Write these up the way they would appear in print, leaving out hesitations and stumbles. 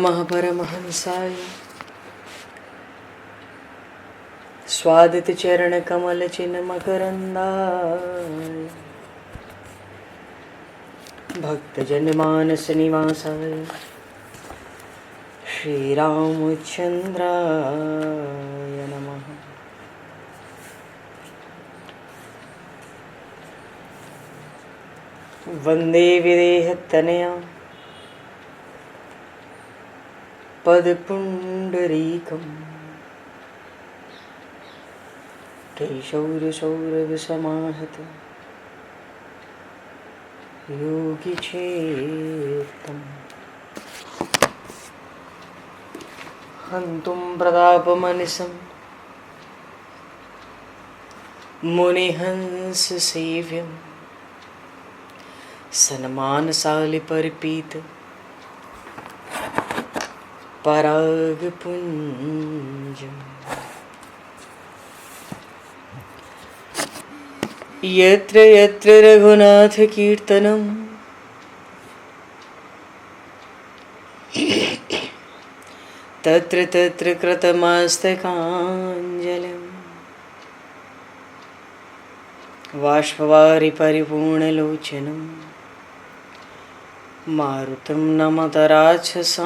महापरमहंसाय स्वादित चरण कमल चिन्ह मकरंदाय भक्तजन मानस निवासाय श्री रामचंद्राय नमः। वंदे विदेहतनया पदपुंडरीकं केशौरसौरभसमाहत योगिचेतं हन्तुं प्रतापमनिशं मुनिहंससेव्यं सन्मानशालिपरिपीत परागपुञ्जम् यत्र यत्र रघुनाथकीर्तनं तत्र तत्र कृतमस्तकाञ्जलिं बाष्पवारि परिपूर्णलोचनं मारुतं नमत राक्षसान्तकं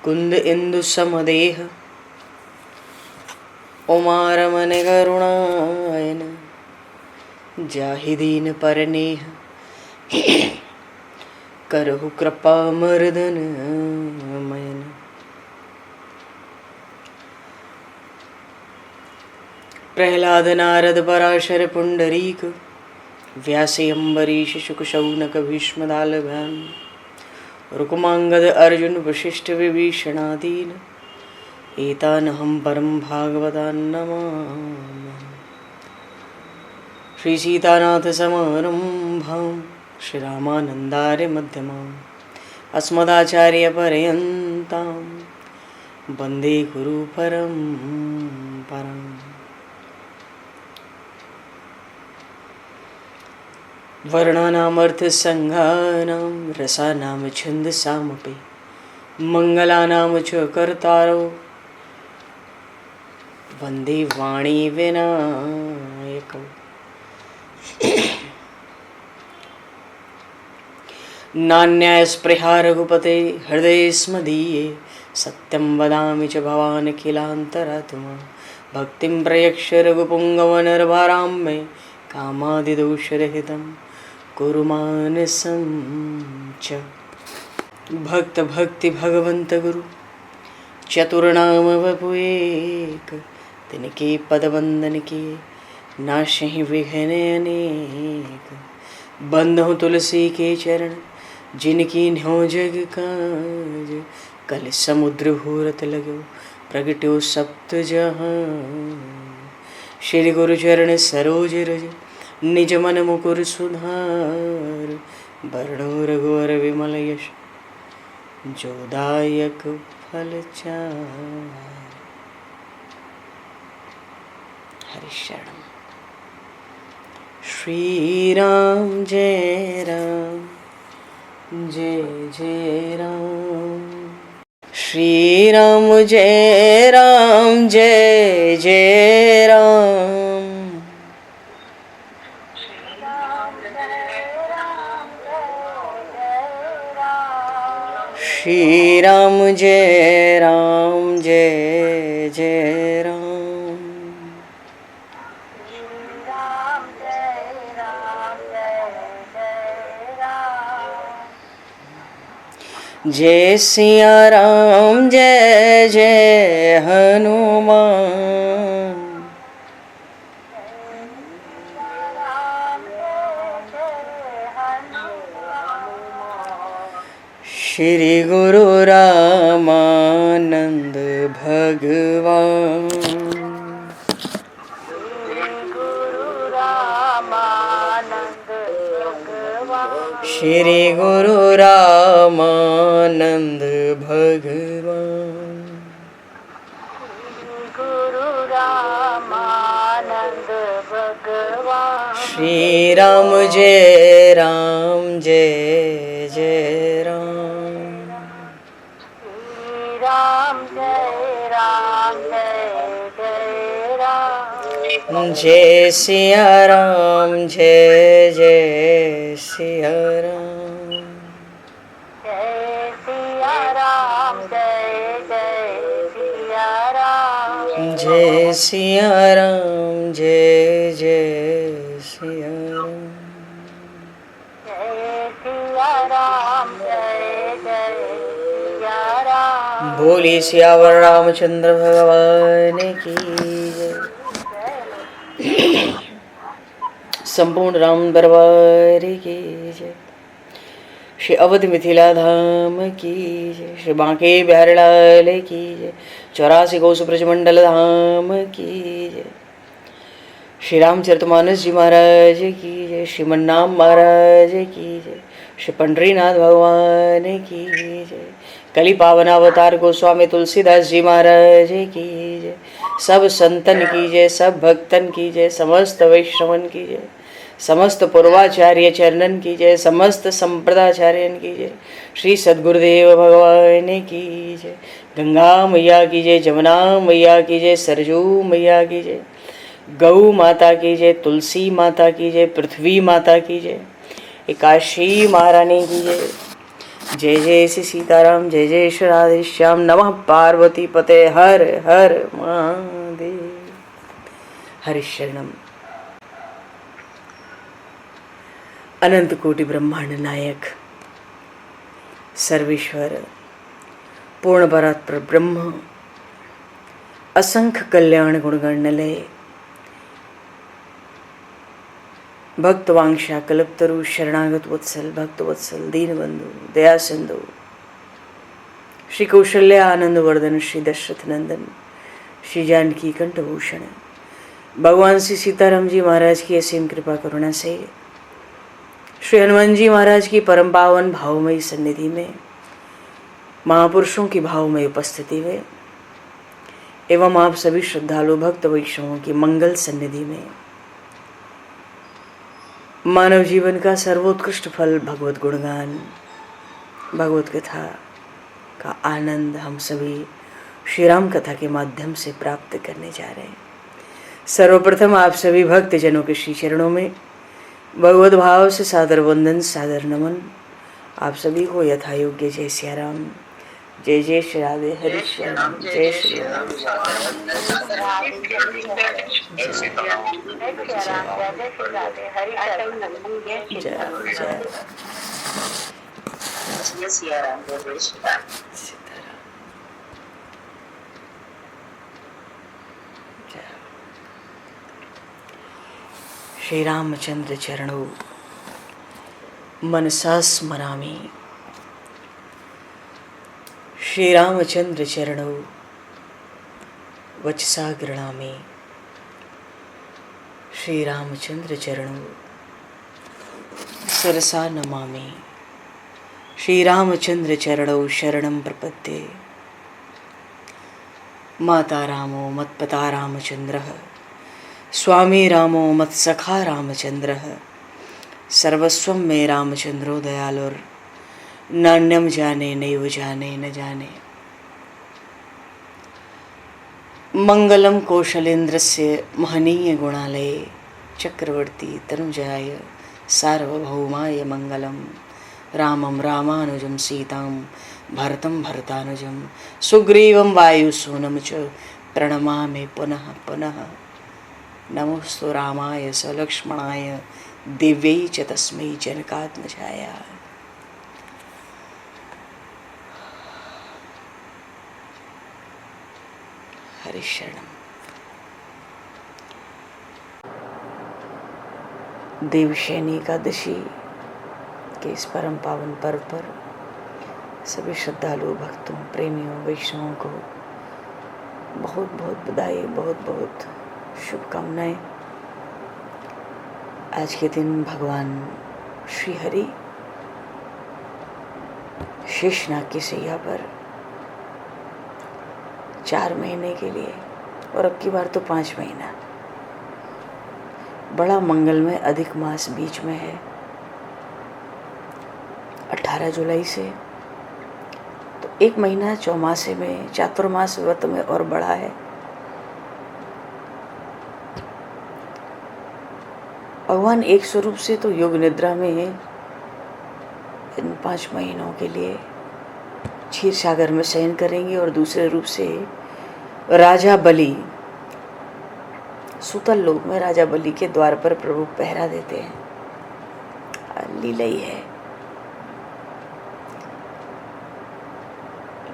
कुन्द इंदुसमदेह उमारमण करुणायन जाहि दीन परनेह करहु कृपा मर्दन मयन। प्रहलाद नारद पराशर पुंडरीक व्यासे अम्बरीश शुक शौनक भीष्म दालभ्याम रुक्मांगद अर्जुन वशिष्ठ विभीषणादीन एतानहं परम भागवतान् नमामि। श्री सीतानाथ समारंभां श्री रामानन्दार्य मध्यमाम् अस्मदाचार्य पर्यन्तां वन्दे गुरु परम्पराम्। वर्णानामर्थसंज्ञानां रसानां छन्दसामपि मङ्गलानां च कर्तारो वन्दे वाणी विनायकौ। नान्यास्पृहा रघुपते हृदये स्मदीये सत्यं वदामि च भवान् किलान्तरात्मा भक्तिं प्रयक्ष रघुपुङ्गवनर्भारां मे कामादिदोषरहितं कुरु मानसं च। भक्त भक्ति भगवंत गुरु चतुर्नाम वपु एक तिनके पद वंदन के नाशहि विघ्न अनेक। बंधु तुलसी के चरण जिनकी न्यो जग काज कल समुद्र घोरत लगो प्रगट्यो सप्त जहां। श्री गुरु चरण सरोज रज निज मन मुकुर सुधार वर्णो रघुवर विमल यश जोदायक फलचार। हरिशरण श्री राम जय राम जय जय राम श्री राम जय राम जय जय राम श्री राम जय राम जय जय राम जय सिया राम जय जय हनुमान श्री गुरु रामानंद भगवान श्री गुरु रामानंद भगवान गुरु रामानंद श्री राम जय राम जय जय राम। श्री राम जय राम जय जय राम। जय सिया राम जय जय सिया राम। जय सिया राम जय जय सिया राम। जय सिया राम जय जय सिया राम। जय सिया राम जय जय सिया राम। बोली सियावर रामचंद्र भगवान की जय। संपूर्ण राम दरबार की जय। श्री अवध मिथिला धाम की जय। श्री बांके बिहारी लाल की जय। 84 कोस ब्रजमंडल धाम की जय। श्री रामचरितमानस जी महाराज की जय। श्रीमन्नाम महाराज की जय। श्री पंडरीनाथ भगवान की जय। कली पावन अवतार गोस्वामी तुलसीदास जी महाराज की जय। सब संतन की जय, सब भक्तन की जय, समस्त वैष्णवन की जय, समस्त पूर्वाचार्य चरणन की जय, समस्त संप्रदाचार्यन की जय। श्री सद्गुरुदेव भगवान की जय। गंगा मैया की जय, जमुना मैया की जय, सरजू मैया की जय, गौ माता की जय, तुलसी माता की जय, पृथ्वी माता की जय, एकाशी महारानी की जय। जय जय श्री सीताराम, जय जय श्री राधे श्याम। नमः पार्वती पते हर हर महादेव। हरिशरणम। अनंत कोटि ब्रह्मांड नायक सर्वेश्वर पूर्ण परात्पर ब्रह्म असंख्य कल्याण गुणगणलय भक्तवांक्षा कल्पतरु शरणागत वत्सल भक्तवत्सल दीनबंधु दया सिंधु श्री कौशल्या आनंद वर्धन श्री दशरथ नंदन श्री जानकी कंठभूषण भगवान श्री सीताराम जी महाराज की असीम कृपा करुणा से श्री हनुमान जी महाराज की परम पावन भावमयी सन्निधि में महापुरुषों की भावमयी उपस्थिति में एवं आप सभी श्रद्धालु भक्त वैष्णवों की मंगल सन्निधि में मानव जीवन का सर्वोत्कृष्ट फल भगवत गुणगान भगवत कथा का आनंद हम सभी श्री राम कथा के माध्यम से प्राप्त करने जा रहे हैं। सर्वप्रथम आप सभी भक्त जनों के श्री चरणों में भगवत भाव से सादर वंदन सादर नमन। आप सभी को यथा योग्य जय सिया राम, जय जय श्री राधे हरि श्याम, जय श्री राम। श्री रामचंद्र चरणों मनसा स्मरामि। श्री रामचंद्र चरणों वचसा गृणामि। श्री रामचंद्र चरणों सरसा नमामि। श्री रामचंद्र चरणों शरणं प्रपद्ये। माता रामो मत्पिता रामचंद्रः, स्वामी रामो मत्सखा रामचंद्रः, सर्वस्वं मे रामचंद्रो दयालुर, नान्यम जाने नैव जाने न जाने। मंगलम कौशलेन्द्रस्य महनीय गुणालये चक्रवर्ती तनुजाय सार्वभौमाय मंगलम। रामं रामानुजं सीतां भरतं भरतानुजं सुग्रीवं वायुसूनं च प्रणमामि पुनः पुनः। नमोस्तु रामाय सलक्ष्मणाय दिव्यै च तस्मै जनकात्मजाय। हरिशरणम। देवशयनी एकादशी के इस परम पावन पर्व पर सभी श्रद्धालु भक्तों प्रेमियों वैष्णवों को बहुत बहुत बधाई, बहुत बहुत शुभकामनाएं। आज के दिन भगवान श्री हरि शेषनाग की सैया पर 4 महीने के लिए, और अब की बार तो 5 महीना बड़ा मंगलमय अधिक मास बीच में है 18 जुलाई से। तो एक महीना चौमासे में, चातुर्मास व्रत में और बड़ा है। भगवान एक स्वरूप से तो योग निद्रा में इन 5 महीनों के लिए क्षीर सागर में शयन करेंगे, और दूसरे रूप से राजा बलि, सूतल लोक में राजा बलि के द्वार पर प्रभु पहरा देते हैं। लीला ही है।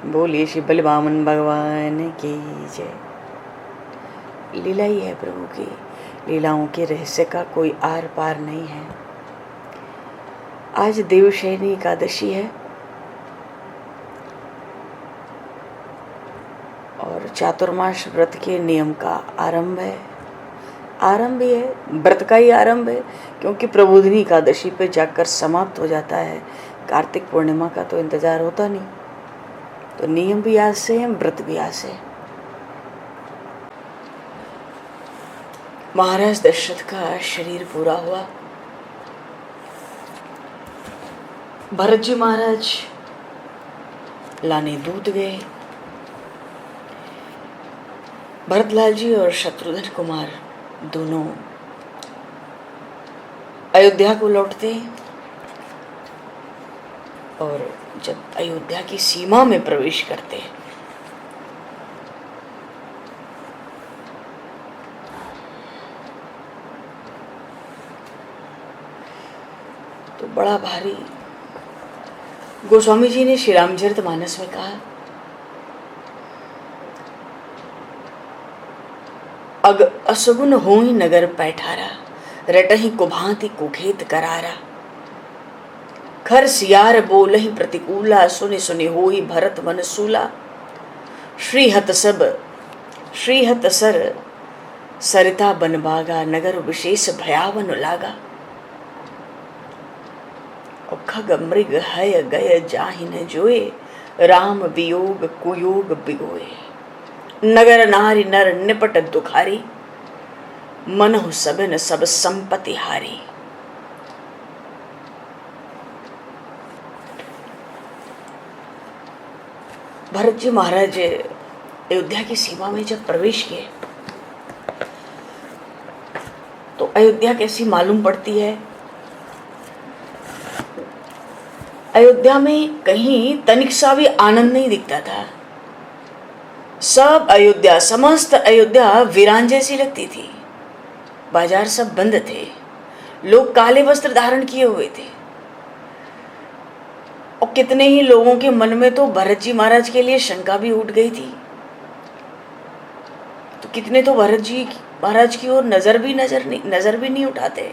बोलिए श्री बलवामन भगवान की जय। लीला ही है प्रभु की। लीलाओं के रहस्य का कोई आर पार नहीं है। आज देवशयनी एकादशी है और चातुर्मास व्रत के नियम का आरंभ है। आरंभ ही है, व्रत का ही आरंभ है, क्योंकि प्रबोधिनी एकादशी पे जाकर समाप्त हो जाता है। कार्तिक पूर्णिमा का तो इंतजार होता नहीं। तो नियम भी आज से है, व्रत भी आज से। महाराज दशरथ का शरीर पूरा हुआ। भरत जी महाराज लाने दूत गए। भरतलाल जी और शत्रुघ्न कुमार दोनों अयोध्या को लौटते, और जब अयोध्या की सीमा में प्रवेश करते हैं तो बड़ा भारी। गोस्वामी जी ने श्री रामचरितमानस में कहा, अग असगुन होई नगर पैठारा, रटहि कुभांति कुखेत करारा। खर सियार बोलहि प्रतिकूला, सुनि सुनि होई भरत मन सूला। श्रीहत सर सरिता बनबागा, नगर विशेष भयावन लागा। खग मृग हय गय जाहि न जोए, राम वियोग कुयोग बिगोए। नगर नारी नर निपट दुखारी, मनहु सबन सब संपत्ति हारी। भरत जी महाराज अयोध्या की सीमा में जब प्रवेश किए तो अयोध्या कैसी मालूम पड़ती है। अयोध्या में कहीं तनिक सा भी आनंद नहीं दिखता था। सब अयोध्या, समस्त अयोध्या वीरान जैसी लगती थी। बाजार सब बंद थे, लोग काले वस्त्र धारण किए हुए थे, और कितने ही लोगों के मन में तो भरत जी महाराज के लिए शंका भी उठ गई थी। तो कितने तो भरत जी महाराज की ओर नजर भी नहीं उठाते।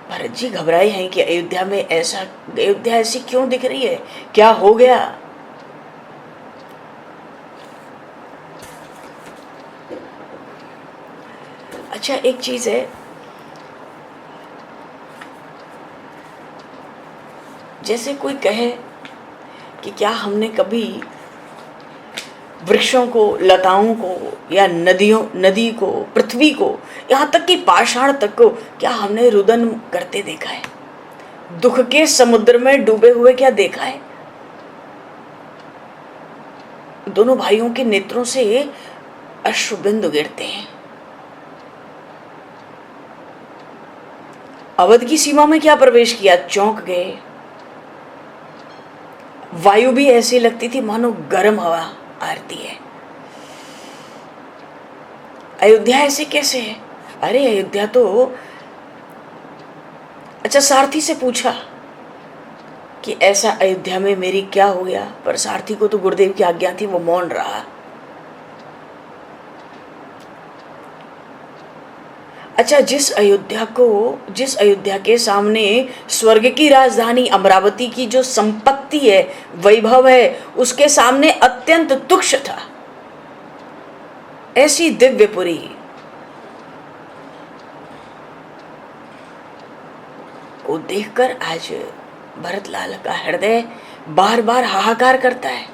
भरत जी घबराए हैं कि अयोध्या ऐसी क्यों दिख रही है, क्या हो गया। अच्छा, एक चीज है, जैसे कोई कहे कि क्या हमने कभी वृक्षों को, लताओं को, या नदी को, पृथ्वी को, यहाँ तक कि पाषाण तक को क्या हमने रुदन करते देखा है? दुख के समुद्र में डूबे हुए क्या देखा है? दोनों भाइयों के नेत्रों से अश्रुबिंदु गिरते हैं। अवध की सीमा में क्या प्रवेश किया, चौंक गए। वायु भी ऐसी लगती थी मानो गर्म हवा आती है। अयोध्या ऐसे कैसे है? अरे अयोध्या तो, अच्छा सारथी से पूछा कि ऐसा अयोध्या में मेरी क्या हो गया, पर सारथी को तो गुरुदेव की आज्ञा थी, वो मौन रहा। अच्छा, जिस अयोध्या के सामने स्वर्ग की राजधानी अमरावती की जो संपत्ति है, वैभव है, उसके सामने अत्यंत तुच्छ था, ऐसी दिव्यपुरी को देखकर आज भरतलाल का हृदय बार बार हाहाकार करता है,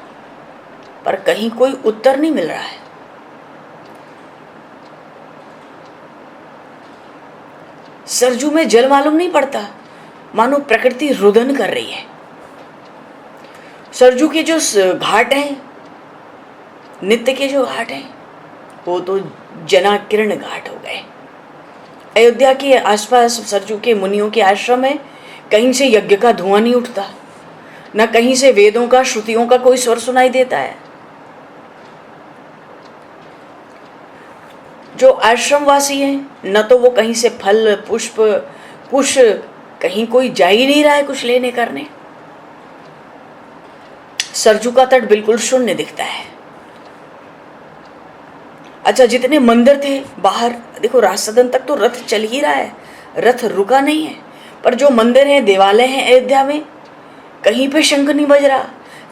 पर कहीं कोई उत्तर नहीं मिल रहा है। सरजू में जल मालूम नहीं पड़ता, मानो प्रकृति रुदन कर रही है। सरजू के जो घाट हैं, नित्य के जो घाट हैं, वो तो जनाकीर्ण घाट हो गए। अयोध्या के आसपास सरजू के मुनियों के आश्रम है, कहीं से यज्ञ का धुआं नहीं उठता, न कहीं से वेदों का श्रुतियों का कोई स्वर सुनाई देता है। जो आश्रमवासी हैं, न तो वो कहीं से फल पुष्प कुछ, कहीं कोई जा ही नहीं रहा है कुछ लेने करने। सरजू का तट बिल्कुल शून्य दिखता है। अच्छा, जितने मंदिर थे बाहर, देखो राज सदन तक तो रथ चल ही रहा है, रथ रुका नहीं है, पर जो मंदिर हैं, देवालय हैं अयोध्या में, कहीं पे शंख नहीं बज रहा,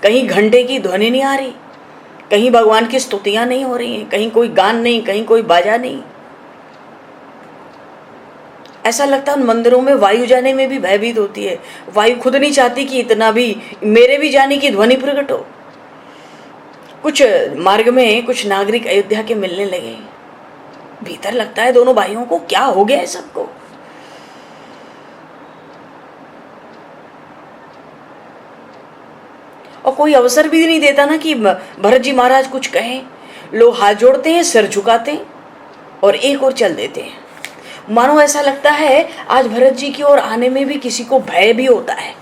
कहीं घंटे की ध्वनि नहीं आ रही, कहीं भगवान की स्तुतियां नहीं हो रही हैं, कहीं कोई गान नहीं, कहीं कोई बाजा नहीं। ऐसा लगता है उन मंदिरों में वायु जाने में भी भयभीत होती है। वायु खुद नहीं चाहती कि इतना भी मेरे भी जाने की ध्वनि प्रकट हो। कुछ मार्ग में कुछ नागरिक अयोध्या के मिलने लगे, भीतर लगता है दोनों भाइयों को क्या हो गया है सबको। और कोई अवसर भी नहीं देता ना कि भरत जी महाराज कुछ कहें। लोग हाथ जोड़ते हैं, सिर झुकाते हैं और एक और चल देते हैं। मानो ऐसा लगता है आज भरत जी की ओर आने में भी किसी को भय भी होता है,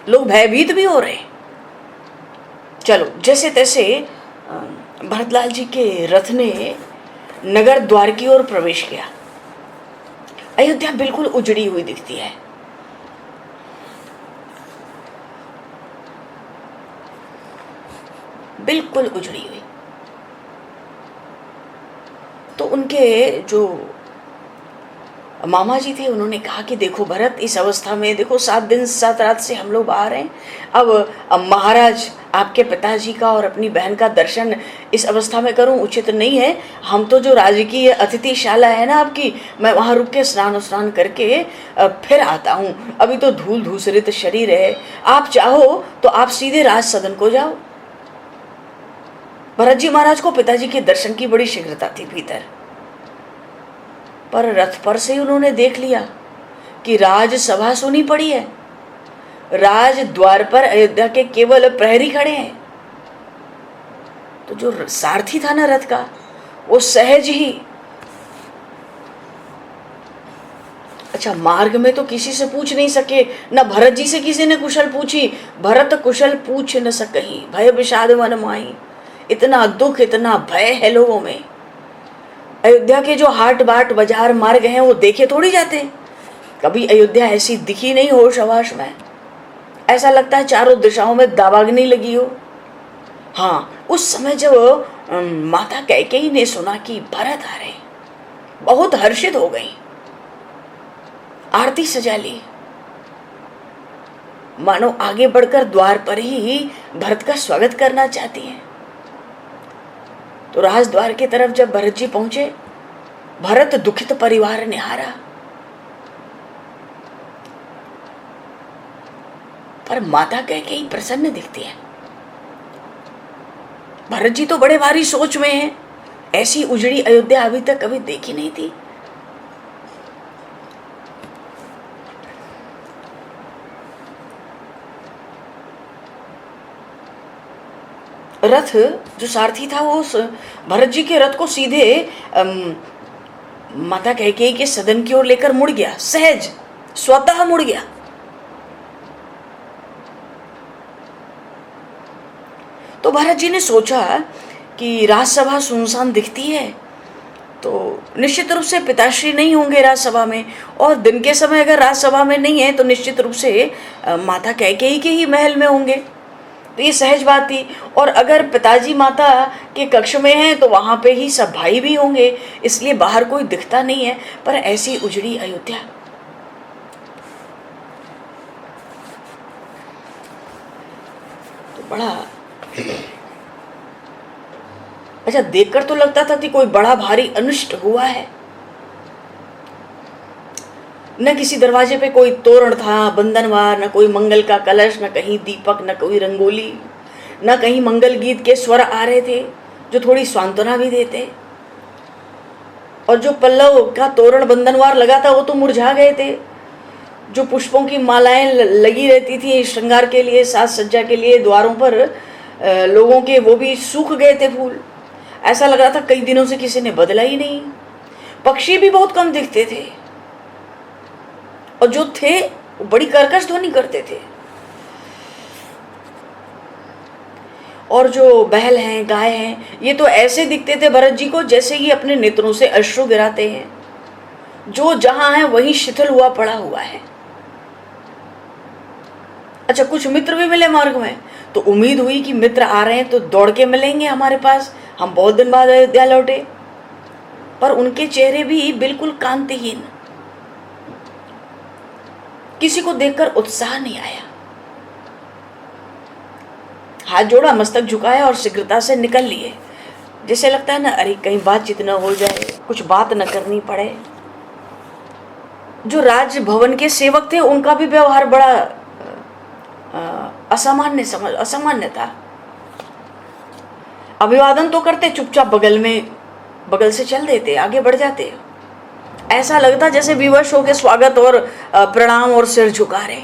लोग भयभीत भी हो रहे हैं। चलो, जैसे तैसे भरतलाल जी के रथ ने नगर द्वार की ओर प्रवेश किया। अयोध्या बिल्कुल उजड़ी हुई दिखती है। बिल्कुल उजड़ी हुई। तो उनके जो मामा जी थे, उन्होंने कहा कि देखो भरत, इस अवस्था में देखो 7 दिन 7 रात से हम लोग बाहर हैं। अब महाराज आपके पिताजी का और अपनी बहन का दर्शन इस अवस्था में करूं उचित नहीं है। हम तो जो राजकीय अतिथिशाला है ना आपकी, मैं वहाँ रुक के स्नान करके फिर आता हूँ। अभी तो धूल धूसरित शरीर है, आप चाहो तो आप सीधे राज सदन को जाओ। भरत जी महाराज को पिताजी के दर्शन की बड़ी शीघ्रता थी भीतर, पर रथ पर से उन्होंने देख लिया कि राजसभा सुनी पड़ी है। राज द्वार पर अयोध्या के केवल प्रहरी खड़े हैं। तो जो सारथी था ना रथ का, वो सहज ही, अच्छा मार्ग में तो किसी से पूछ नहीं सके, न भरत जी से किसी ने कुशल पूछी। भरत कुशल पूछ न सकही, भय विषाद मन माही। इतना दुख, इतना भय है लोगों में। अयोध्या के जो हाट बाट बाजार मार्ग हैं वो देखे थोड़ी जाते। कभी अयोध्या ऐसी दिखी नहीं होश हवाश में, ऐसा लगता है चारों दिशाओं में दावाग्नि लगी हो। हाँ, उस समय जब माता कैकेयी ने सुना कि भरत आ रहे, बहुत हर्षित हो गई, आरती सजा ली, मानो आगे बढ़कर द्वार पर ही भरत का स्वागत करना चाहती हैं। तो राजद्वार की तरफ जब भरत जी पहुंचे, भरत दुखित परिवार निहारा, पर माता कैकेयी प्रसन्न दिखती है। भरत जी तो बड़े भारी सोच में हैं, ऐसी उजड़ी अयोध्या अभी तक कभी देखी नहीं थी। रथ जो सारथी था वो भरत जी के रथ को सीधे माता कैकेयी के सदन की ओर लेकर मुड़ गया, सहज स्वतः मुड़ गया। तो भरत जी ने सोचा कि राजसभा सुनसान दिखती है, तो निश्चित रूप से पिताश्री नहीं होंगे राजसभा में, और दिन के समय अगर राजसभा में नहीं है तो निश्चित रूप से माता कैकेयी के ही महल में होंगे। तो ये सहज बात थी। और अगर पिताजी माता के कक्ष में हैं तो वहाँ पे ही सब भाई भी होंगे, इसलिए बाहर कोई दिखता नहीं है। पर ऐसी उजड़ी अयोध्या, तो बड़ा अच्छा देखकर तो लगता था कि कोई बड़ा भारी अनिष्ट हुआ है। न किसी दरवाजे पे कोई तोरण था बंधनवार, न कोई मंगल का कलश, न कहीं दीपक, न कोई रंगोली, न कहीं मंगल गीत के स्वर आ रहे थे जो थोड़ी सांत्वना भी देते। और जो पल्लव का तोरण बंधनवार लगा था वो तो मुरझा गए थे। जो पुष्पों की मालाएं लगी रहती थी श्रृंगार के लिए, साज सज्जा के लिए द्वारों पर लोगों के, वो भी सूख गए थे फूल। ऐसा लग रहा था कई दिनों से किसी ने बदला ही नहीं। पक्षी भी बहुत कम दिखते थे और जो थे वो बड़ी कर्कश ध्वनि करते थे। और जो बैल हैं, गाय हैं, ये तो ऐसे दिखते थे भरत जी को जैसे ये अपने नेत्रों से अश्रु गिराते हैं। जो जहां है वहीं शिथिल हुआ पड़ा हुआ है। अच्छा, कुछ मित्र भी मिले मार्ग में, तो उम्मीद हुई कि मित्र आ रहे हैं तो दौड़ के मिलेंगे हमारे पास, हम बहुत दिन बाद अयोध्या लौटे। पर उनके चेहरे भी बिल्कुल कांतिहीन, किसी को देखकर उत्साह नहीं आया। हाथ जोड़ा, मस्तक झुकाया और शीघ्रता से निकल लिए। जैसे लगता है ना, अरे कहीं बातचीत न हो जाए, कुछ बात न करनी पड़े। जो राजभवन के सेवक थे उनका भी व्यवहार बड़ा असामान्य था। अभिवादन तो करते, चुपचाप बगल से चल देते, आगे बढ़ जाते। ऐसा लगता जैसे विवश होकर स्वागत और प्रणाम और सिर झुका रहे।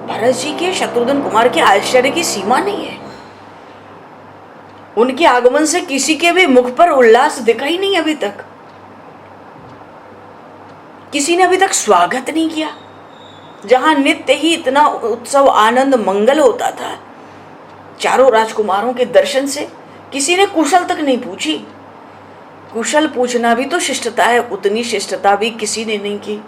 भरत जी के, शत्रुघ्न कुमार के आश्चर्य की सीमा नहीं है। उनके आगमन से किसी के भी मुख पर उल्लास दिखा ही नहीं अभी तक। किसी ने अभी तक स्वागत नहीं किया। जहां नित्य ही इतना उत्सव, आनंद, मंगल होता था, चारों राजकुमारों के दर्शन से किसी ने कुशल तक नहीं पूछी। कुशल पूछना भी तो शिष्टता है, उतनी शिष्टता भी किसी ने नहीं की।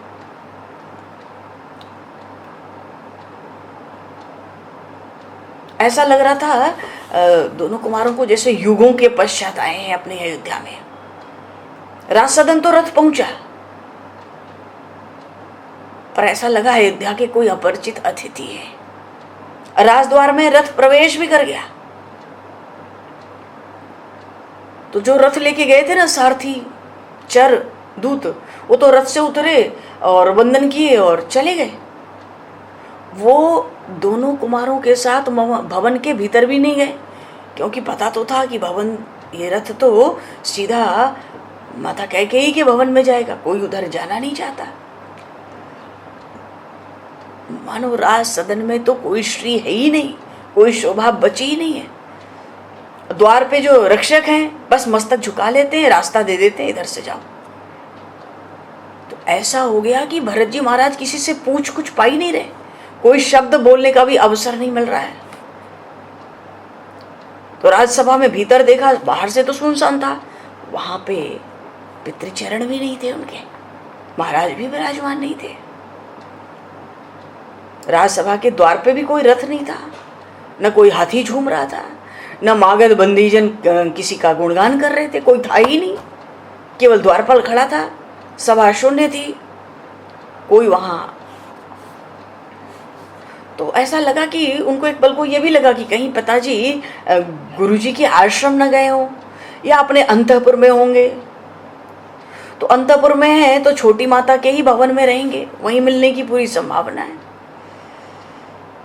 ऐसा लग रहा था दोनों कुमारों को जैसे युगों के पश्चात आए हैं अपनी अयोध्या में। राज सदन तो रथ पहुंचा, पर ऐसा लगा अयोध्या के कोई अपरिचित अतिथि है। राजद्वार में रथ प्रवेश भी कर गया। तो जो रथ लेके गए थे ना सारथी, चर, दूत, वो तो रथ से उतरे और वंदन किए और चले गए। वो दोनों कुमारों के साथ भवन के भीतर भी नहीं गए, क्योंकि पता तो था कि भवन, ये रथ तो सीधा माता कैकेयी के भवन में जाएगा, कोई उधर जाना नहीं चाहता। मानो राज सदन में तो कोई श्री है ही नहीं, कोई शोभा बची ही नहीं है। द्वार पे जो रक्षक हैं बस मस्तक झुका लेते हैं, रास्ता दे देते हैं, इधर से जाओ। तो ऐसा हो गया कि भरत जी महाराज किसी से पूछ कुछ पा ही नहीं रहे, कोई शब्द बोलने का भी अवसर नहीं मिल रहा है। तो राजसभा में भीतर देखा, बाहर से तो सुनसान था, वहां पे पितृचरण भी नहीं थे उनके, महाराज भी विराजमान नहीं थे। राजसभा के द्वार पे भी कोई रथ नहीं था, न कोई हाथी झूम रहा था, न मागध बंदीजन किसी का गुणगान कर रहे थे, कोई था ही नहीं। केवल द्वारपाल खड़ा था, सभा शून्य थी, कोई वहां। तो ऐसा लगा कि उनको एक पल को ये भी लगा कि कहीं पिताजी गुरुजी के आश्रम न गए हों या अपने अंतःपुर में होंगे। तो अंतःपुर में है तो छोटी माता के ही भवन में रहेंगे, वहीं मिलने की पूरी संभावना है।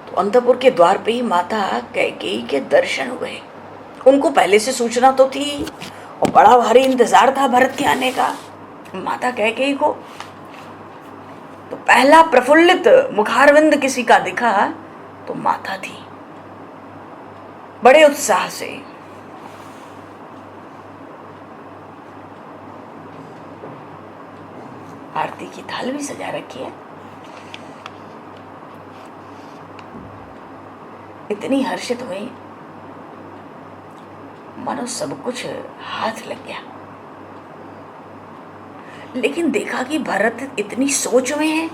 तो अंतःपुर के द्वार पे ही माता कैकेयी के दर्शन हुए। उनको पहले से सूचना तो थी और बड़ा भारी इंतजार था भरत के आने का माता कैकेयी को। तो पहला प्रफुल्लित मुखारविंद किसी का दिखा तो माता थी, बड़े उत्साह से। आरती की थाल भी सजा रखी है। इतनी हर्षित हुई, मानो सब कुछ हाथ लग गया। लेकिन देखा कि भरत इतनी सोच में है,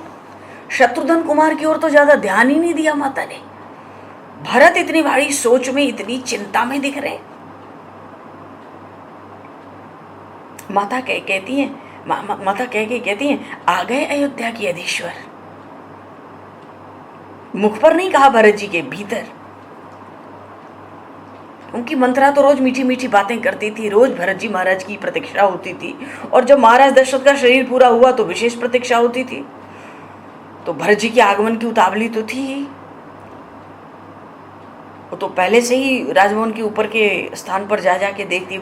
शत्रुघ्न कुमार की ओर तो ज्यादा ध्यान ही नहीं दिया माता ने। भरत इतनी भारी सोच में, इतनी चिंता में दिख रहे। माता कहती है, माता कहती है, आ गए अयोध्या की अधीश्वर। मुख पर नहीं कहा, भरत जी के भीतर। उनकी मंत्रा तो रोज मीठी मीठी बातें करती थी, रोज भरत जी महाराज की प्रतीक्षा होती थी, और जब महाराज दशरथ का शरीर पूरा हुआ तो विशेष प्रतीक्षा होती थी। तो भरत जी के आगमन की उतावली तो थी ही। वो तो पहले से ही राजभवन के ऊपर के स्थान पर जा जाके देखती,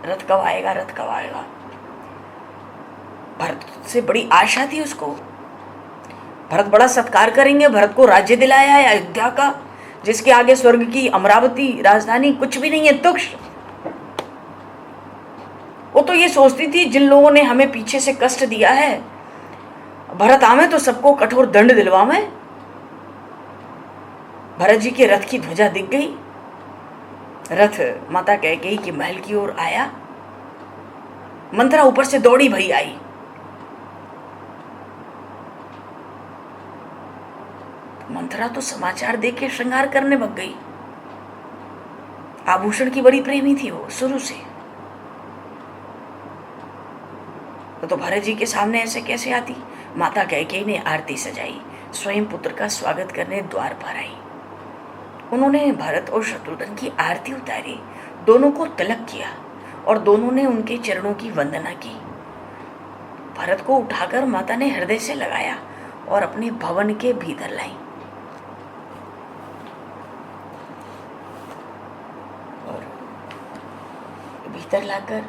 रथ कब आएगा, रथ कब आएगा। भरत से बड़ी आशा थी उसको, भरत बड़ा सत्कार करेंगे, भरत को राज्य दिलाया है अयोध्या का, जिसके आगे स्वर्ग की अमरावती राजधानी कुछ भी नहीं है, तुक्ष। वो तो ये सोचती थी जिन लोगों ने हमें पीछे से कष्ट दिया है, भरत आवे तो सबको कठोर दंड दिलवावे। भरत जी के रथ की ध्वजा दिख गई, रथ माता कैकेयी के महल की ओर आया। मंथरा ऊपर से दौड़ी भई आई। मंथरा तो समाचार देख के श्रृंगार करने भग गई। आभूषण की बड़ी प्रेमी थी वो शुरू से, तो भरत जी के सामने ऐसे कैसे आती। माता कैकेयी ने आरती सजाई, स्वयं पुत्र का स्वागत करने द्वार पर आई। उन्होंने भरत और शत्रुघ्न की आरती उतारी, दोनों को तिलक किया और दोनों ने उनके चरणों की वंदना की। भरत को उठाकर माता ने हृदय से लगाया और अपने भवन के भीतर लाई। और भीतर लाकर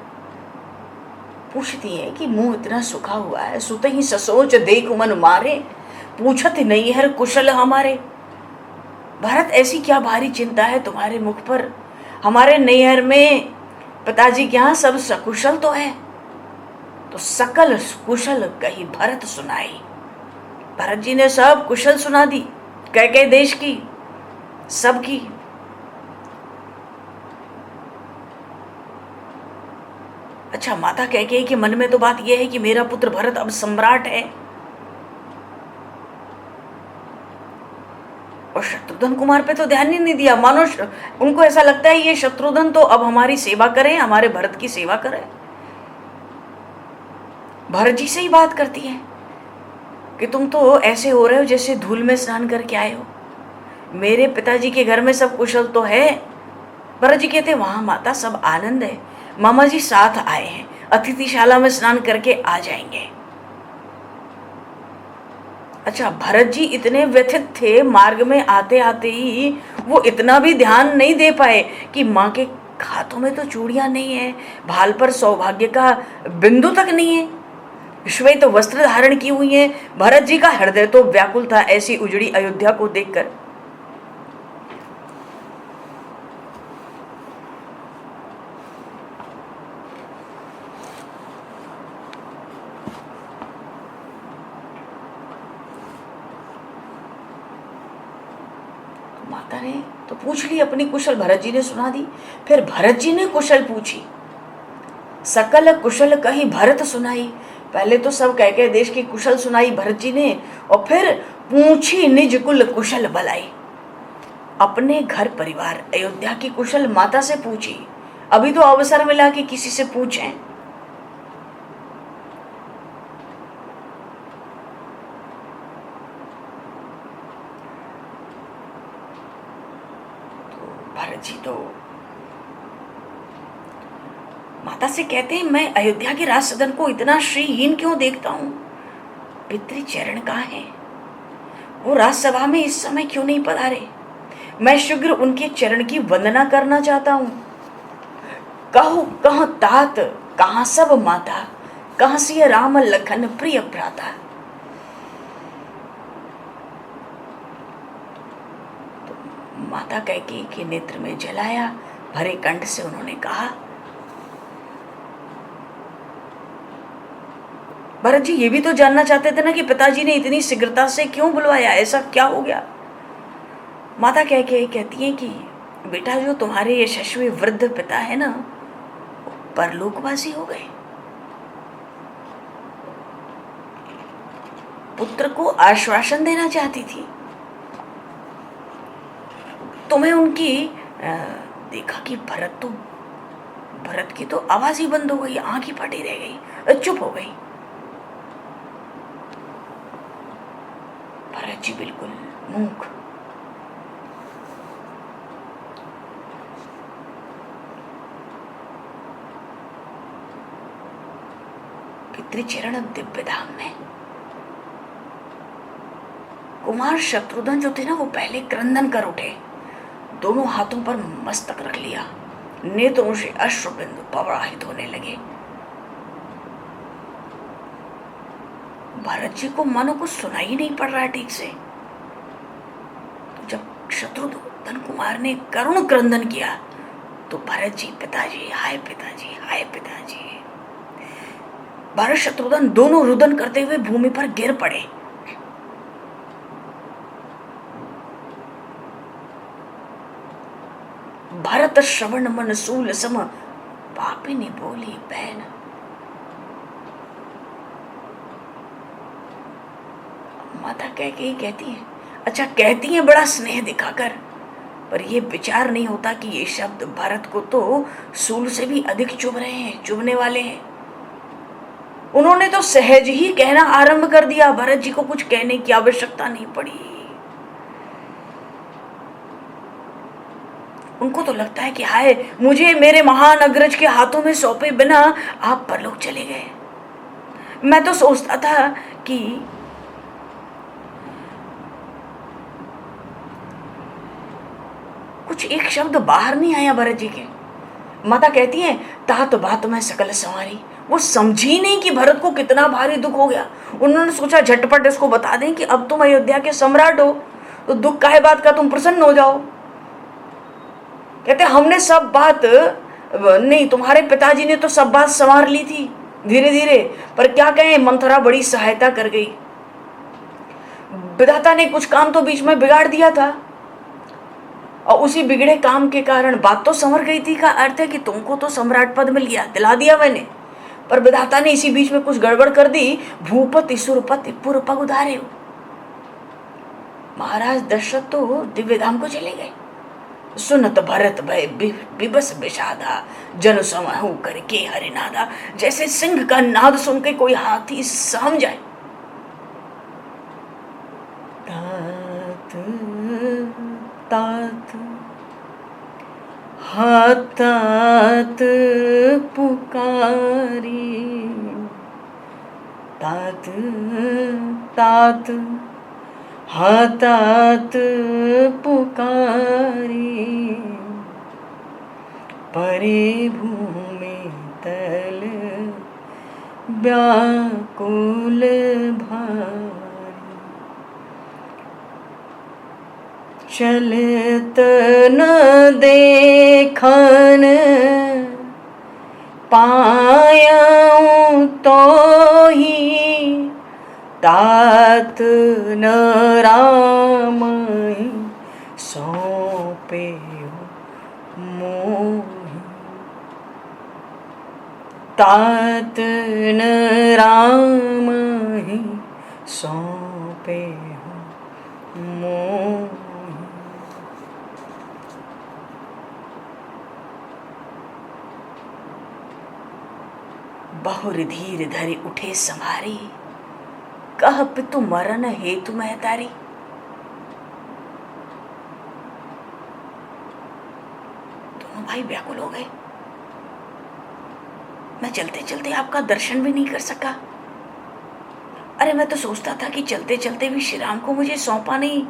पूछती है कि मुंह इतना सूखा हुआ है, सुत ही ससोच देख मन मारे, पूछत नहीं है कुशल हमारे। भरत ऐसी क्या भारी चिंता है तुम्हारे मुख पर, हमारे नैहर में पिताजी के यहाँ सब सकुशल तो है। तो सकल कुशल कही भरत सुनाई। भरत जी ने सब कुशल सुना दी, कैकेयी देश की सबकी। अच्छा, माता कैकेयी के मन में तो बात यह है कि मेरा पुत्र भरत अब सम्राट है, और शत्रुघ्न कुमार पे तो ध्यान ही नहीं दिया। मानो उनको ऐसा लगता है ये शत्रुघ्न तो अब हमारी सेवा करे, हमारे भरत की सेवा करे। भरत जी से ही बात करती है कि तुम तो ऐसे हो रहे हो जैसे धूल में स्नान करके आए हो, मेरे पिताजी के घर में सब कुशल तो है। भरत जी कहते वहां माता सब आनंद है, मामा जी साथ आए हैं, अतिथिशाला में स्नान करके आ जाएंगे। अच्छा, भरत जी इतने व्यथित थे, मार्ग में आते आते ही वो इतना भी ध्यान नहीं दे पाए कि माँ के हाथों में तो चूड़ियां नहीं है, भाल पर सौभाग्य का बिंदु तक नहीं है, श्वेत तो वस्त्र धारण की हुई है। भरत जी का हृदय तो व्याकुल था ऐसी उजड़ी अयोध्या को देखकर। माता ने तो पूछ ली अपनी कुशल, भरत जी ने सुना दी। फिर भरत जी ने कुशल पूछी, सकल कुशल कही भरत सुनाई। पहले तो सब कैकेयी देश की कुशल सुनाई भरत जी ने, और फिर पूछी निज कुल कुशल भलाई। अपने घर परिवार अयोध्या की कुशल माता से पूछी। अभी तो अवसर मिला कि किसी से पूछें। भरत जी तो माता से कहते हैं मैं अयोध्या के राज सदन को इतना श्रीहीन क्यों देखता हूं, पितृ चरण कहाँ है, वो राजसभा में इस समय क्यों नहीं पधारे, मैं शीघ्र उनके चरण की वंदना करना चाहता हूं। कहो कहाँ तात कहाँ सब माता, कहाँ सिय राम लखन प्रिय भ्राता। माता कैकेयी के नेत्र में जलाया, भरे कंठ से उन्होंने कहा। भरत जी ये भी तो जानना चाहते थे ना कि पिताजी ने इतनी शीघ्रता से क्यों बुलवाया, ऐसा क्या हो गया। माता कैकेयी कहती है कि बेटा जो तुम्हारे यशस्वी वृद्ध पिता है ना, परलोकवासी हो गए। पुत्र को आश्वासन देना चाहती थी, तुम्हें उनकी देखा कि भरत की तो आवाज ही बंद हो गई, आंख ही फटी रह गई, चुप हो गई। भरत जी बिल्कुल मूक। पितृचरण दिव्य धाम में कुमार शत्रुघ्न जो थे ना, वो पहले क्रंदन कर उठे, दोनों हाथों पर मस्तक रख लिया, नेत्रों से अश्रुबिंदु प्रवाहित होने लगे। भरत जी को मानो कुछ सुनाई नहीं पड़ रहा है ठीक से। तो जब शत्रुघ्न कुमार ने करुण क्रंदन किया तो भरत जी, पिताजी, हाय पिताजी, हाय पिताजी। भरत शत्रुघ्न दोनों रुदन करते हुए भूमि पर गिर पड़े। भरत श्रवण मन सूल सम, पापिनी बोली बहन। माता कह के ही कहती है, अच्छा कहती है बड़ा स्नेह दिखाकर, पर ये विचार नहीं होता कि ये शब्द भरत को तो सूल से भी अधिक चुभ रहे हैं, चुभने वाले हैं। उन्होंने तो सहज ही कहना आरंभ कर दिया, भरत जी को कुछ कहने की आवश्यकता नहीं पड़ी। उनको तो लगता है कि हाय, मुझे मेरे महान अग्रज के हाथों में सौंपे बिना आप परलोक चले गए। मैं तो सोचता था कि कुछ एक शब्द बाहर नहीं आया भरत जी के। माता कहती है, तात बात में सकल संवारी। वो समझी नहीं कि भरत को कितना भारी दुख हो गया। उन्होंने सोचा झटपट इसको बता दें कि अब तुम अयोध्या के सम्राट हो, तो दुख काहे बात का, तुम प्रसन्न हो जाओ। कहते हमने सब बात नहीं, तुम्हारे पिताजी ने तो सब बात संवार ली थी धीरे धीरे, पर क्या कहें, मंथरा बड़ी सहायता कर गई। विधाता ने कुछ काम तो बीच में बिगाड़ दिया था, और उसी बिगड़े काम के कारण बात तो संवर गई थी। का अर्थ है कि तुमको तो सम्राट पद मिल गया, दिला दिया मैंने, पर विधाता ने इसी बीच में कुछ गड़बड़ कर दी। भूपति सुरपति पुर पग उधारे हो। महाराज दशरथ तो दिव्य धाम को चले गए। सुनत भरत भय विबस विषादा, जन समहु करके हरिनादा। जैसे सिंह का नाद सुन के कोई हाथी सहम जाए। तात तात हातात पुकारी, तात तात हातात पुकारी। परे भूमि तल व्याकुल भारी। चलत न देखन पायऊं तो ही, तात न राम सौंपे मोहि। तात न राम सौंपे मोहि। बहुर धीर धरि उठे संभारी, कह पितु मरन हेतु महतारी। दोनों भाई व्याकुल हो गए। मैं चलते चलते आपका दर्शन भी नहीं कर सका। अरे मैं तो सोचता था कि चलते चलते भी श्री राम को मुझे सौंपा नहीं।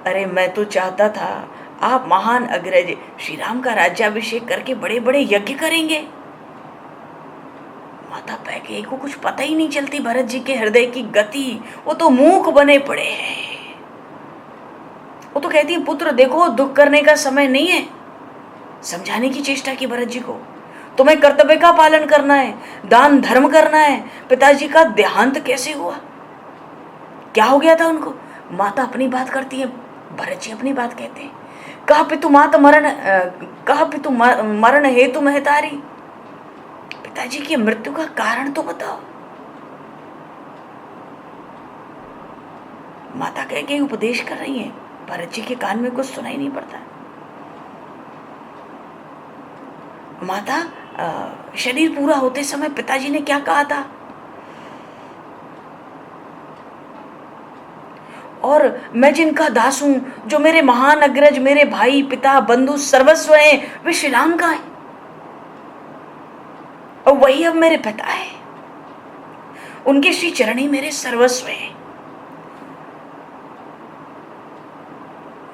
अरे मैं तो चाहता था आप महान अग्रज श्री राम का राज्याभिषेक करके बड़े बड़े यज्ञ करेंगे। माता कैकेयी को कुछ पता ही नहीं चलती भरत जी के हृदय की गति। वो तो मूक बने पड़े हैं। वो तो कहती है, पुत्र देखो दुख करने का समय नहीं है। समझाने की चेष्टा की भरत जी को, तुम्हें कर्तव्य का पालन करना है, दान धर्म करना है। पिताजी का देहांत कैसे हुआ, क्या हो गया था उनको। माता अपनी बात करती है, भरत जी अपनी बात कहते हैं। कहा पितु मरण हेतु महतारी। पिताजी की मृत्यु का कारण तो बताओ। माता कह के उपदेश कर रही है, भरत जी के कान में कुछ सुनाई नहीं पड़ता। माता शरीर पूरा होते समय पिताजी ने क्या कहा था, और मैं जिनका दास हूं, जो मेरे महान अग्रज, मेरे भाई, पिता, बंधु, सर्वस्व हैं, वे श्री राम का है, और वही अब मेरे पिता है। उनके श्री चरण ही मेरे सर्वस्व है।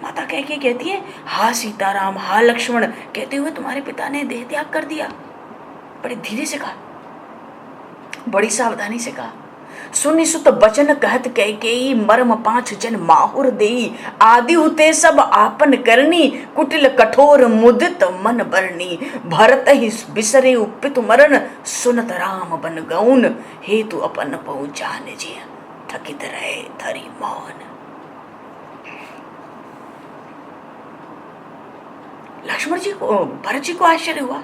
माता कह के कहती है, हा सीताराम, हा लक्ष्मण, कहते हुए तुम्हारे पिता ने देह त्याग कर दिया। बड़े धीरे से कहा, बड़ी सावधानी से कहा। सुनि सुत बचन कहत कैकेयी, मर्म 5 जन माहुर देई, आदि हुते सब आपन करनी, कुटिल कठोर मुदित मन बरनी, भरत ही बिसरे पितु मरन, सुनत राम बन गौन, हेतु अपन पहु जान जिय, थकित रहे धरि मौन। लक्ष्मण जी को, भरत जी को आश्चर्य हुआ,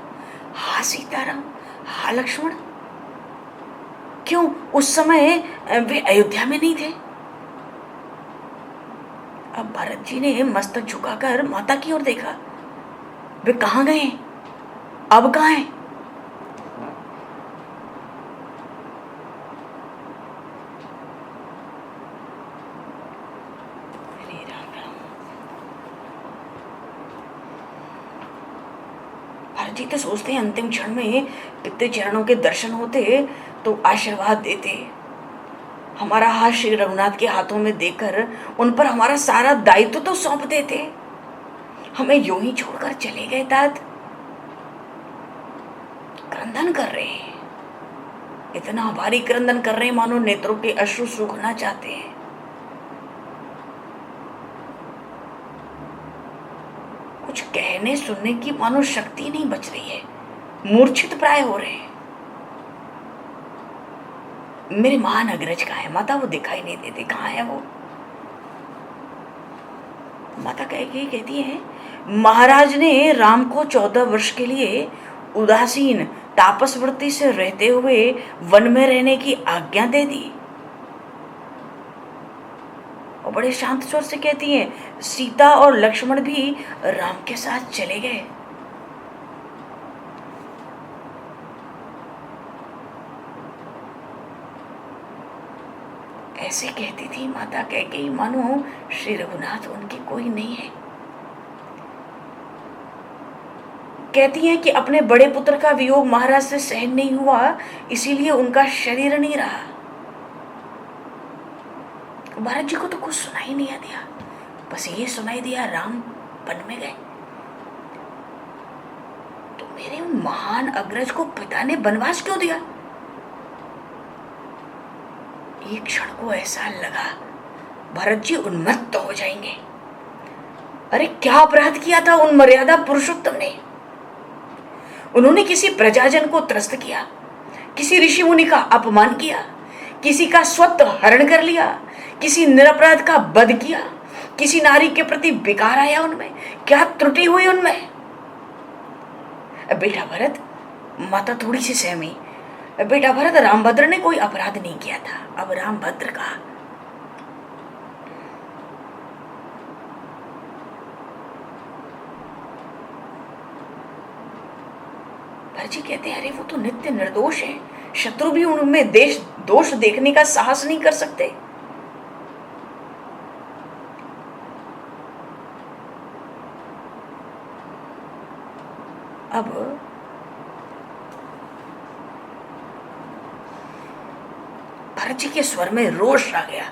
हा सीताराम, हा लक्ष्मण, क्यों उस समय वे अयोध्या में नहीं थे? अब भरत जी ने मस्तक झुकाकर माता की ओर देखा, वे कहाँ गए, अब कहाँ हैं? भरत जी तो सोचते हैं अंतिम क्षण में पितृ चरणों के दर्शन होते तो आशीर्वाद देते, हमारा हाथ श्री रघुनाथ के हाथों में देकर उन पर हमारा सारा दायित्व तो सौंप देते, हमें यूं ही छोड़कर चले गए तात। क्रंदन कर रहे हैं, इतना भारी क्रंदन कर रहे हैं मानो नेत्रों के अश्रु सूखना चाहते हैं। कुछ कहने सुनने की मानो शक्ति नहीं बच रही है, मूर्छित प्राय हो रहे हैं। मेरे महान अग्रज कहाँ है? माता वो दिखाई नहीं देते, कहाँ है वो? माता कहती है, महाराज ने राम को 14 वर्ष के लिए उदासीन तापस वृत्ति से रहते हुए वन में रहने की आज्ञा दे दी। और बड़े शांत स्वर से कहती है, सीता और लक्ष्मण भी राम के साथ चले गए। ऐसे कहती थी माता कैकेयी मानो श्री रघुनाथ उनके कोई नहीं है। कहती हैं कि अपने बड़े पुत्र का वियोग महाराज से सहन नहीं हुआ, इसीलिए उनका शरीर नहीं रहा। भरत जी को तो कुछ सुनाई नहीं दिया, बस ये सुनाई दिया राम वन में गए। तो मेरे उन महान अग्रज को पिता ने वनवास क्यों दिया? एक क्षण को ऐसा लगा भरत जी उन्मत्त हो जाएंगे। अरे क्या अपराध किया था उन मर्यादा पुरुषोत्तम ने? उन्होंने किसी प्रजाजन को त्रस्त किया, किसी ऋषि मुनि का अपमान किया, किसी का स्वत्व हरण कर लिया, किसी निरपराध का वध किया, किसी नारी के प्रति विकार आया उनमें, क्या त्रुटि हुई उनमें? बेटा भरत, माता थोड़ी सी सहमी, बेटा भरत, रामभद्र ने कोई अपराध नहीं किया था। अब रामभद्र का भरत जी कहते हैं, अरे वो तो नित्य निर्दोष है, शत्रु भी उनमें दोष देखने का साहस नहीं कर सकते। अब भरत जी के स्वर में रोष आ गया।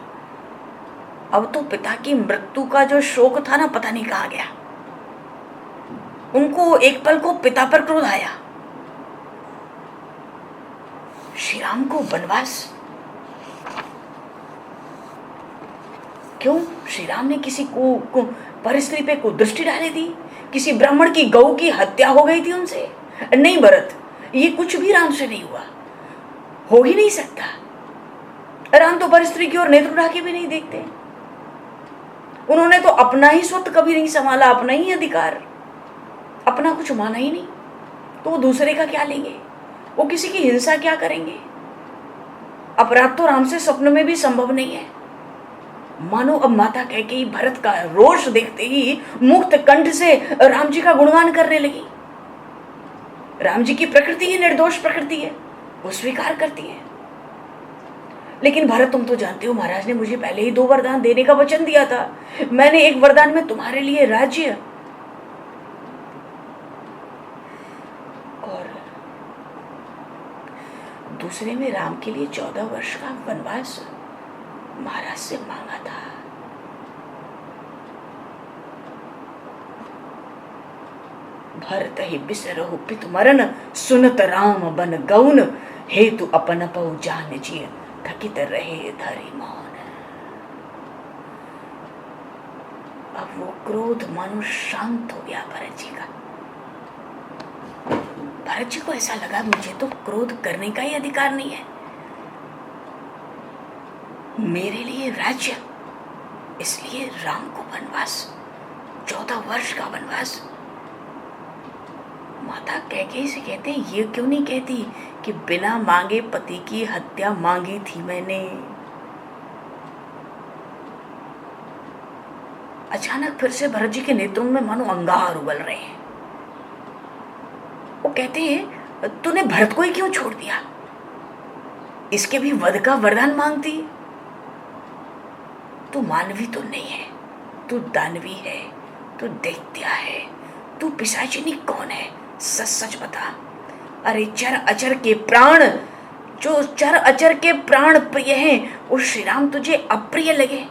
अब तो पिता की मृत्यु का जो शोक था ना, पता नहीं कहाँ गया। उनको एक पल को पिता पर क्रोध आया। श्री राम को वनवास क्यों? श्री राम ने किसी को परिस्थिति पे को दृष्टि डाली थी? किसी ब्राह्मण की गौ की हत्या हो गई थी उनसे? नहीं भरत, ये कुछ भी राम से नहीं हुआ, हो ही नहीं सकता। राम तो परिस्थिति की ओर नेत्र उठा के भी नहीं देखते। उन्होंने तो अपना ही स्वत्व कभी नहीं संभाला, अपना ही अधिकार, अपना कुछ माना ही नहीं, तो वो दूसरे का क्या लेंगे? वो किसी की हिंसा क्या करेंगे? अपराध तो राम से स्वप्न में भी संभव नहीं है। मानो अब माता कैकेयी भरत का रोष देखते ही मुक्त कंठ से राम जी का गुणगान करने लगी। राम जी की प्रकृति ही निर्दोष प्रकृति है, वो स्वीकार करती है। लेकिन भरत, तुम तो जानते हो महाराज ने मुझे पहले ही 2 वरदान देने का वचन दिया था। मैंने एक वरदान में तुम्हारे लिए राज्य और दूसरे में राम के लिए 14 वर्ष का वनवास महाराज से मांगा था। भरत ही बिसरहु पितु मरन, सुनत राम बन गौन, हेतु अपन पहु जान जिय, थकित रहे धरी मौन। अब वो क्रोध मानो शांत हो गया भरत जी का। भरत जी को ऐसा लगा मुझे तो क्रोध करने का ही अधिकार नहीं है, मेरे लिए राज्य, इसलिए राम को वनवास, 14 वर्ष का वनवास। माता कैकेयी से कहते हैं ये क्यों नहीं कहती कि बिना मांगे पति की हत्या मांगी थी मैंने। अचानक फिर से भरत जी के नेत्रों में मानो अंगार उबल रहे हैं। वो कहते हैं तूने भरत को ही क्यों छोड़ दिया, इसके भी वध का वरदान मांगती। तू मानवी तो नहीं है, तू दानवी है, तू दैत्य है, तू पिशाचिनी कौन है, सच सच बता। अरे चर अचर के प्राण, जो चर अचर के प्राण प्रिय हैं, वो श्री राम तुझे अप्रिय लगे।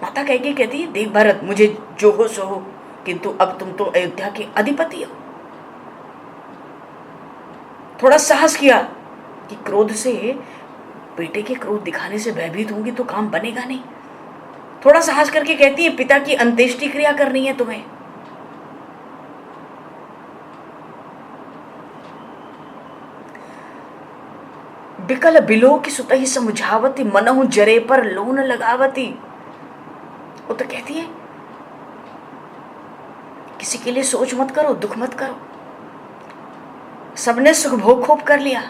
माता कैकेयी कहती है देख भरत, मुझे जो हो सो हो, किंतु अब तुम तो अयोध्या के अधिपति हो। थोड़ा साहस किया कि क्रोध से, बेटे के क्रोध दिखाने से भयभीत होंगी तो काम बनेगा नहीं। थोड़ा साहस करके कहती है पिता की अंत्येष्टि क्रिया करनी है तुम्हें। बिकल बिलो की सुतहि समझावती, मनहु जरे पर लोन लगावती। वो तो कहती है किसी के लिए सोच मत करो, दुख मत करो, सबने सुख भोग खूब कर लिया।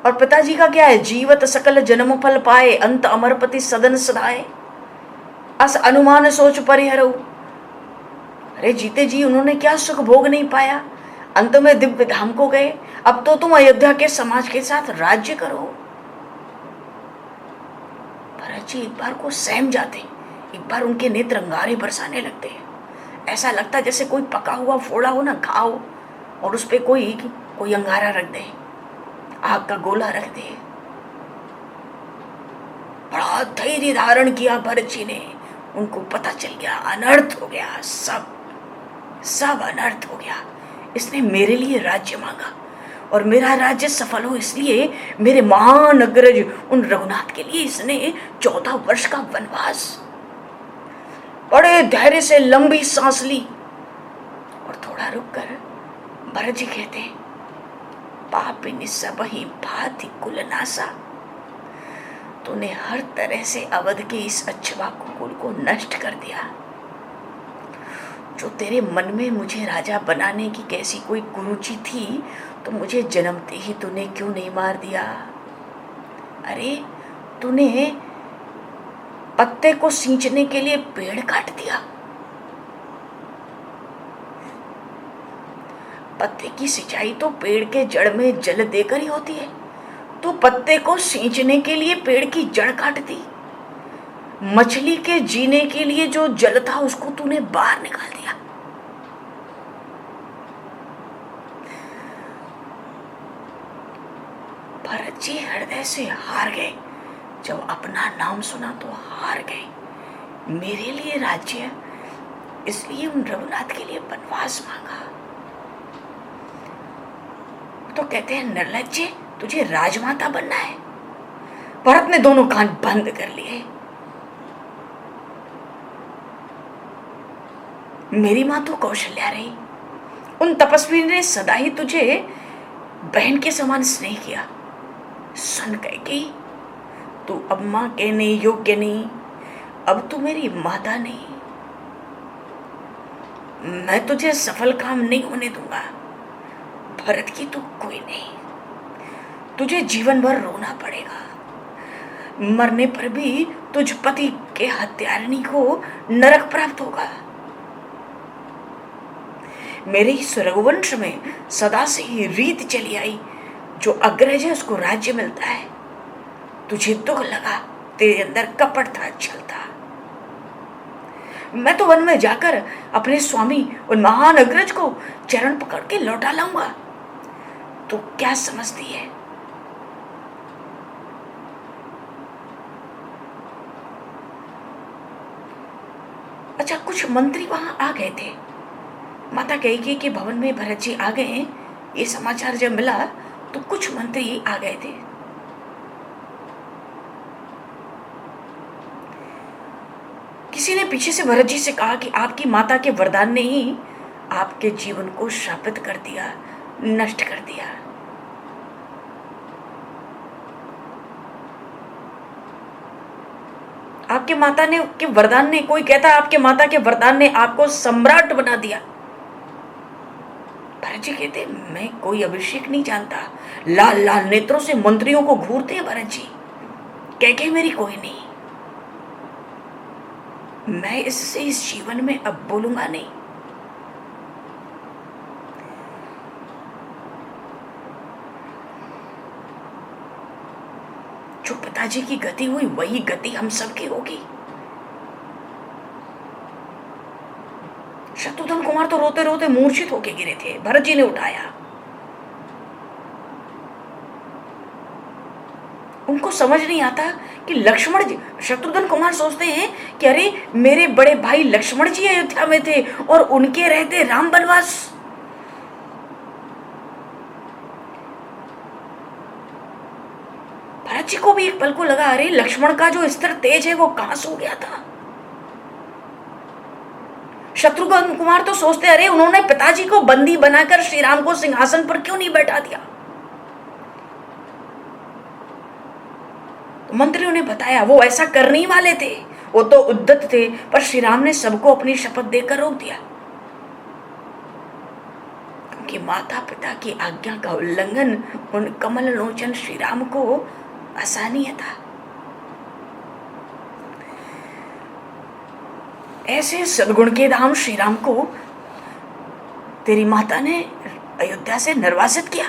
और पिताजी का क्या है, जीवत सकल जन्म फल पाए, अंत अमरपति सदन सधाए, अस अनुमान सोच परिहरऊ। अरे जीते जी उन्होंने क्या सुख भोग नहीं पाया, अंत में दिव्य धाम को गए। अब तो तुम अयोध्या के समाज के साथ राज्य करो। भरत जी एक बार को सहम जाते, एक बार उनके नेत्र अंगारे बरसाने लगते हैं। ऐसा लगता जैसे कोई पका हुआ फोड़ा हो ना, घाव, और उस पर कोई अंगारा रख दे, आग का गोला रख दे। बड़ा धैर्य धारण किया भरत जी ने। उनको पता चल गया अनर्थ हो गया, सब अनर्थ हो गया। इसने मेरे लिए राज्य मांगा और मेरा राज्य सफल हो, इसलिए मेरे महान अग्रज उन रघुनाथ के लिए इसने 14 वर्ष का वनवास। बड़े धैर्य से लंबी सांस ली और थोड़ा रुक कर भरत जी कहते हैं पापिनी सबहि भाति कुल नासा। तूने हर तरह से अवध के इस अक्षवा कुल को नष्ट कर दिया। जो तेरे मन में मुझे राजा बनाने की कैसी कोई कुरुचि थी, तो मुझे जन्मते ही तूने क्यों नहीं मार दिया। अरे तूने पत्ते को सींचने के लिए पेड़ काट दिया। पत्ते की सिंचाई तो पेड़ के जड़ में जल देकर ही होती है, तो पत्ते को सींचने के लिए पेड़ की जड़ काट दी। मछली के जीने के लिए जो जल था उसको तूने बाहर निकाल दिया। भरत जी हृदय से हार गए। जब अपना नाम सुना तो हार गए। मेरे लिए राज्य, इसलिए उन रघुनाथ के लिए वनवास मांगा। तो कहते हैं निर्लज्ज, तुझे राजमाता बनना है। भरत ने दोनों कान बंद कर लिए। मेरी मां तो कौशल्या रही, उन तपस्वी ने सदा ही तुझे बहन के समान स्नेह किया। सुन कैकेयी, तू अब मां कहने योग्य नहीं, अब तू मेरी माता नहीं। मैं तुझे सफल काम नहीं होने दूंगा। भरत की तू कोई नहीं, तुझे जीवन भर रोना पड़ेगा। मरने पर भी तुझ पति के हत्यारिणी को नरक प्राप्त होगा। मेरे इस रघुवंश में सदा से ही रीत चली आई, जो अग्रज है उसको राज्य मिलता है। तुझे दुख लगा, तेरे अंदर कपट था, छल था। मैं तो वन में जाकर अपने स्वामी उन महान अग्रज को चरण पकड़ के लौटा लाऊंगा। तो क्या समझती है? कुछ मंत्री वहां आ गए थे। माता कैकेयी के भवन में भरत जी आ गए ये समाचार जब मिला तो कुछ मंत्री आ गए थे। किसी ने पीछे से भरत जी से कहा कि आपकी माता के वरदान ने ही आपके जीवन को शापित कर दिया, नष्ट कर दिया। आपके माता ने के वरदान ने, कोई कहता है आपके माता के वरदान ने आपको सम्राट बना दिया। भरत जी कहते मैं कोई अभिषेक नहीं जानता। लाल लाल नेत्रों से मंत्रियों को घूरते हैं भरत जी, कह मेरी कोई नहीं, मैं इससे इस जीवन में अब बोलूंगा नहीं। जो पिताजी की गति हुई वही गति हम सबकी होगी। शत्रुघ्न कुमार तो रोते रोते मूर्छित होके गिरे थे, भरत जी ने उठाया। उनको समझ नहीं आता कि लक्ष्मण जी, शत्रुघ्न कुमार सोचते हैं कि अरे मेरे बड़े भाई लक्ष्मण जी अयोध्या में थे और उनके रहते राम वनवास। भरत जी को भी एक पल को लगा अरे लक्ष्मण का जो स्थिर तेज है वो कहां सो गया था। शत्रुघ्न कुमार तो सोचते अरे उन्होंने पिताजी को बंदी बनाकर श्री राम को सिंहासन पर क्यों नहीं बैठा दिया। तो मंत्रियों ने बताया वो ऐसा करने ही वाले थे, वो तो उद्यत थे, पर श्री राम ने सबको अपनी शपथ देकर रोक दिया, क्योंकि माता पिता की आज्ञा का उल्लंघन उन कमल लोचन श्री राम को असहनीय था। ऐसे सद्गुण के धाम श्री राम को तेरी माता ने अयोध्या से निर्वासित किया।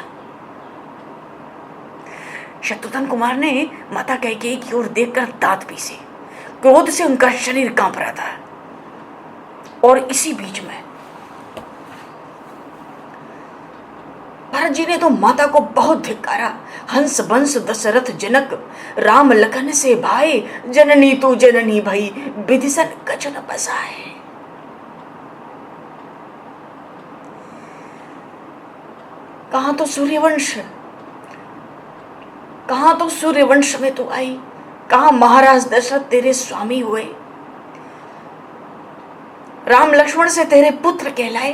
शत्रुघ्न कुमार ने माता कैकेयी की ओर देखकर दांत पीसे, क्रोध से उनका शरीर कांप रहा था। और इसी बीच में भरत जी ने तो माता को बहुत धिक्कारा। हंस बंस दशरथ जनक राम लखन से भाई, जननी तू जननी भई विधिसन कछ न बसाए। कहां तो सूर्यवंश, कहां तो सूर्यवंश में तू आई, कहां महाराज दशरथ तेरे स्वामी हुए, राम लक्ष्मण से तेरे पुत्र कहलाए,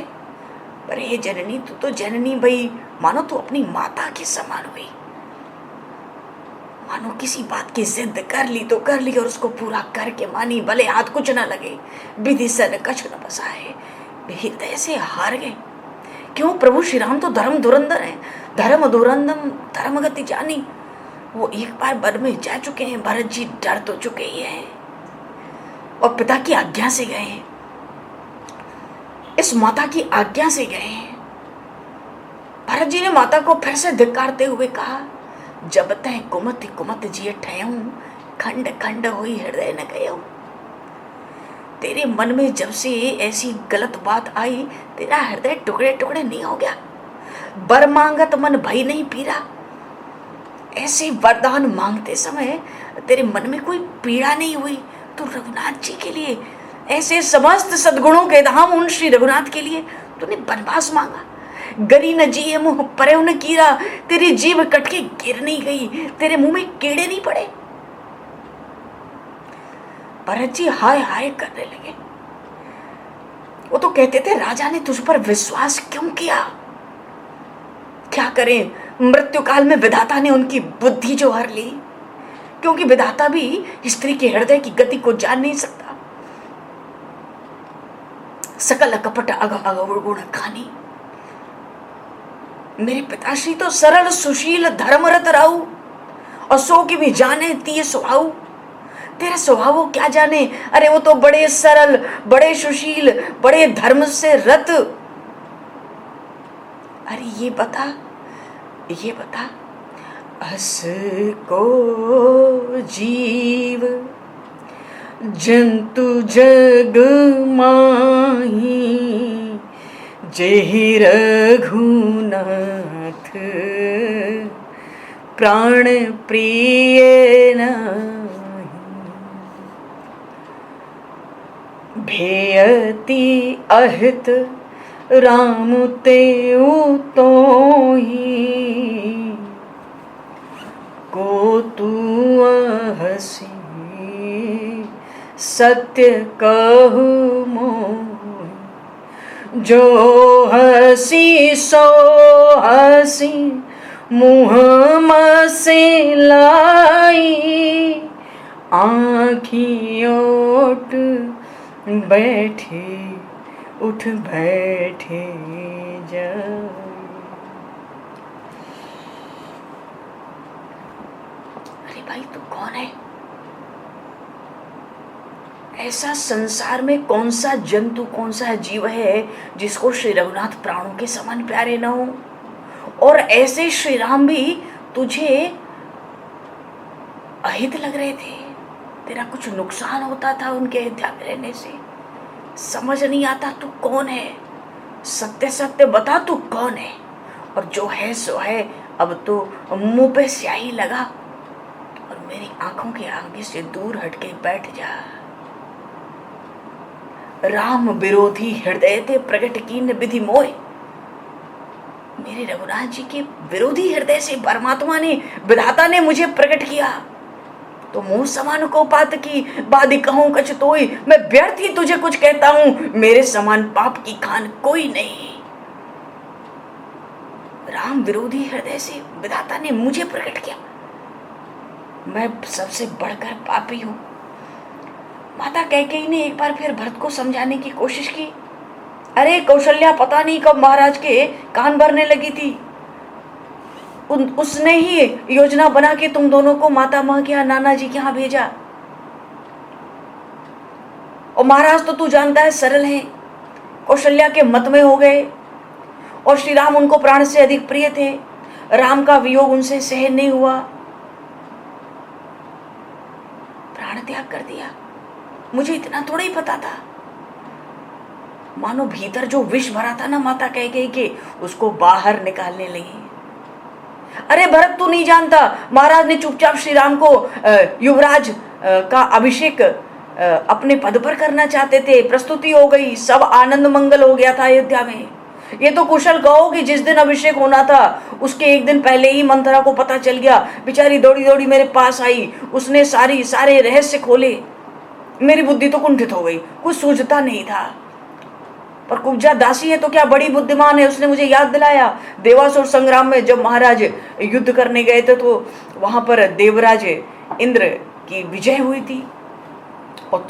पर हे जननी तू तो जननी भई, मानो तू अपनी माता के समान हुई। मानो किसी बात की जिद कर ली तो कर ली और उसको पूरा करके मानी, भले हाथ कुछ ना लगे, विधि सन कछ न बसाए। हृदय से हार गए। क्यों? प्रभु श्री राम तो धर्म धुरंधर है, धर्म धुरंधम धर्म गति जानी। वो एक बार वन में जा चुके हैं, भरत जी डर तो चुके ही हैं और पिता की आज्ञा से गए हैं, इस माता की आज्ञा से गए हैं। भरत जी ने माता को फिर से धिक्कारते हुए कहा, जब तय कुमति कुमत जिये ठहूं, खंड खंड हुई हृदय न गयो। तेरे मन में जब से ऐसी गलत बात आई, तेरा हृदय टुकड़े टुकड़े नहीं हो गया? वर मांगत मन भई नहीं पीरा। ऐसे वरदान मांगते समय तेरे मन में कोई पीड़ा नहीं हुई? तो रघुनाथ जी के लिए, ऐसे समस्त सद्गुणों के धाम उन श्री रघुनाथ के लिए तूने वनवास मांगा। गरी न जिये मुंह परे न कीरा, तेरी जीभ कट के गिर नहीं गई, तेरे मुंह में कीड़े नहीं पड़े। भरत जी हाय हाय करने लगे। वो तो कहते थे राजा ने तुझ पर विश्वास क्यों किया? क्या करें, मृत्यु काल में विधाता ने उनकी बुद्धि जो हर ली, क्योंकि विधाता भी स्त्री के हृदय की गति को जान नहीं सकता। सकल कपट अग गुण खानी। मेरे पिताश्री तो सरल सुशील धर्मरत राहु, और सो की भी जाने तिये स्वभाव। तेरा स्वभाव क्या जाने? अरे वो तो बड़े सरल, बड़े सुशील, बड़े धर्म से रत। अरे ये बता अस को जीव जंतु जग माही, जेहि रघुनाथ प्राण प्रिय नाही। भेयति अहित राम तेऊ तो ही को तू हसी सत्य कहु मोहि जो हसी सो हसी मुँह से लाई आँखी ओट बैठे उठ बैठे जाए। अरे भाई तू कौन है? ऐसा संसार में कौन सा जंतु कौन सा जीव है जिसको श्री रघुनाथ प्राणों के समान प्यारे न हो? और ऐसे श्री राम भी तुझे अहित लग रहे थे, तेरा कुछ नुकसान होता था उनके अयोध्या में रहने से। समझ नहीं आता तू कौन है, सत्य सत्य बता तू कौन है। और जो है सो है, अब तो मुंह पे स्याही लगा और मेरी आंखों के आगे से दूर हटके बैठ जा। राम विरोधी हृदय थे प्रकट कीन विधि मोह। मेरे रघुनाथ जी के विरोधी हृदय से परमात्मा ने, विधाता ने मुझे प्रकट किया। तो मुंह समान को पात की बादी कहूं कछ तोई। मैं व्यर्थ ही तुझे कुछ कहता हूं, मेरे समान पाप की खान कोई नहीं। राम विरोधी हृदय से विधाता ने मुझे प्रकट किया। मैं सबसे बढ़कर पापी हूं। माता कैकेयी ने एक बार फिर भरत को समझाने की कोशिश की। अरे कौशल्या पता नहीं कब महाराज के कान भरने लगी थी। उसने ही योजना बना के तुम दोनों को माता माँ के यहाँ, नाना जी के यहाँ भेजा। और महाराज तो तू जानता है सरल है, कौशल्या के मत में हो गए और श्री राम उनको प्राण से अधिक प्रिय थे। राम का वियोग उनसे सहन नहीं हुआ, प्राण त्याग कर दिया। मुझे इतना थोड़ा ही पता था। मानो भीतर जो विष भरा था ना माता कैकेयी के, उसको बाहर निकालने लगी। अरे भरत तू नहीं जानता, महाराज ने चुपचाप श्री राम को युवराज का अभिषेक अपने पद पर करना चाहते थे। प्रस्तुति हो गई, सब आनंद मंगल हो गया था अयोध्या में। ये तो कुशल कहो कि जिस दिन अभिषेक होना था उसके एक दिन पहले ही मंथरा को पता चल गया। बेचारी दौड़ी दौड़ी मेरे पास आई, उसने सारे रहस्य खोले। मेरी बुद्धि तो कुंठित हो गई, कुछ सूझता नहीं था। पर कुब्जा दासी है तो क्या बड़ी बुद्धिमान है, उसने मुझे याद दिलाया। देवासुर संग्राम में जब महाराज युद्ध करने गए थे तो वहां पर देवराज इंद्र की विजय हुई थी और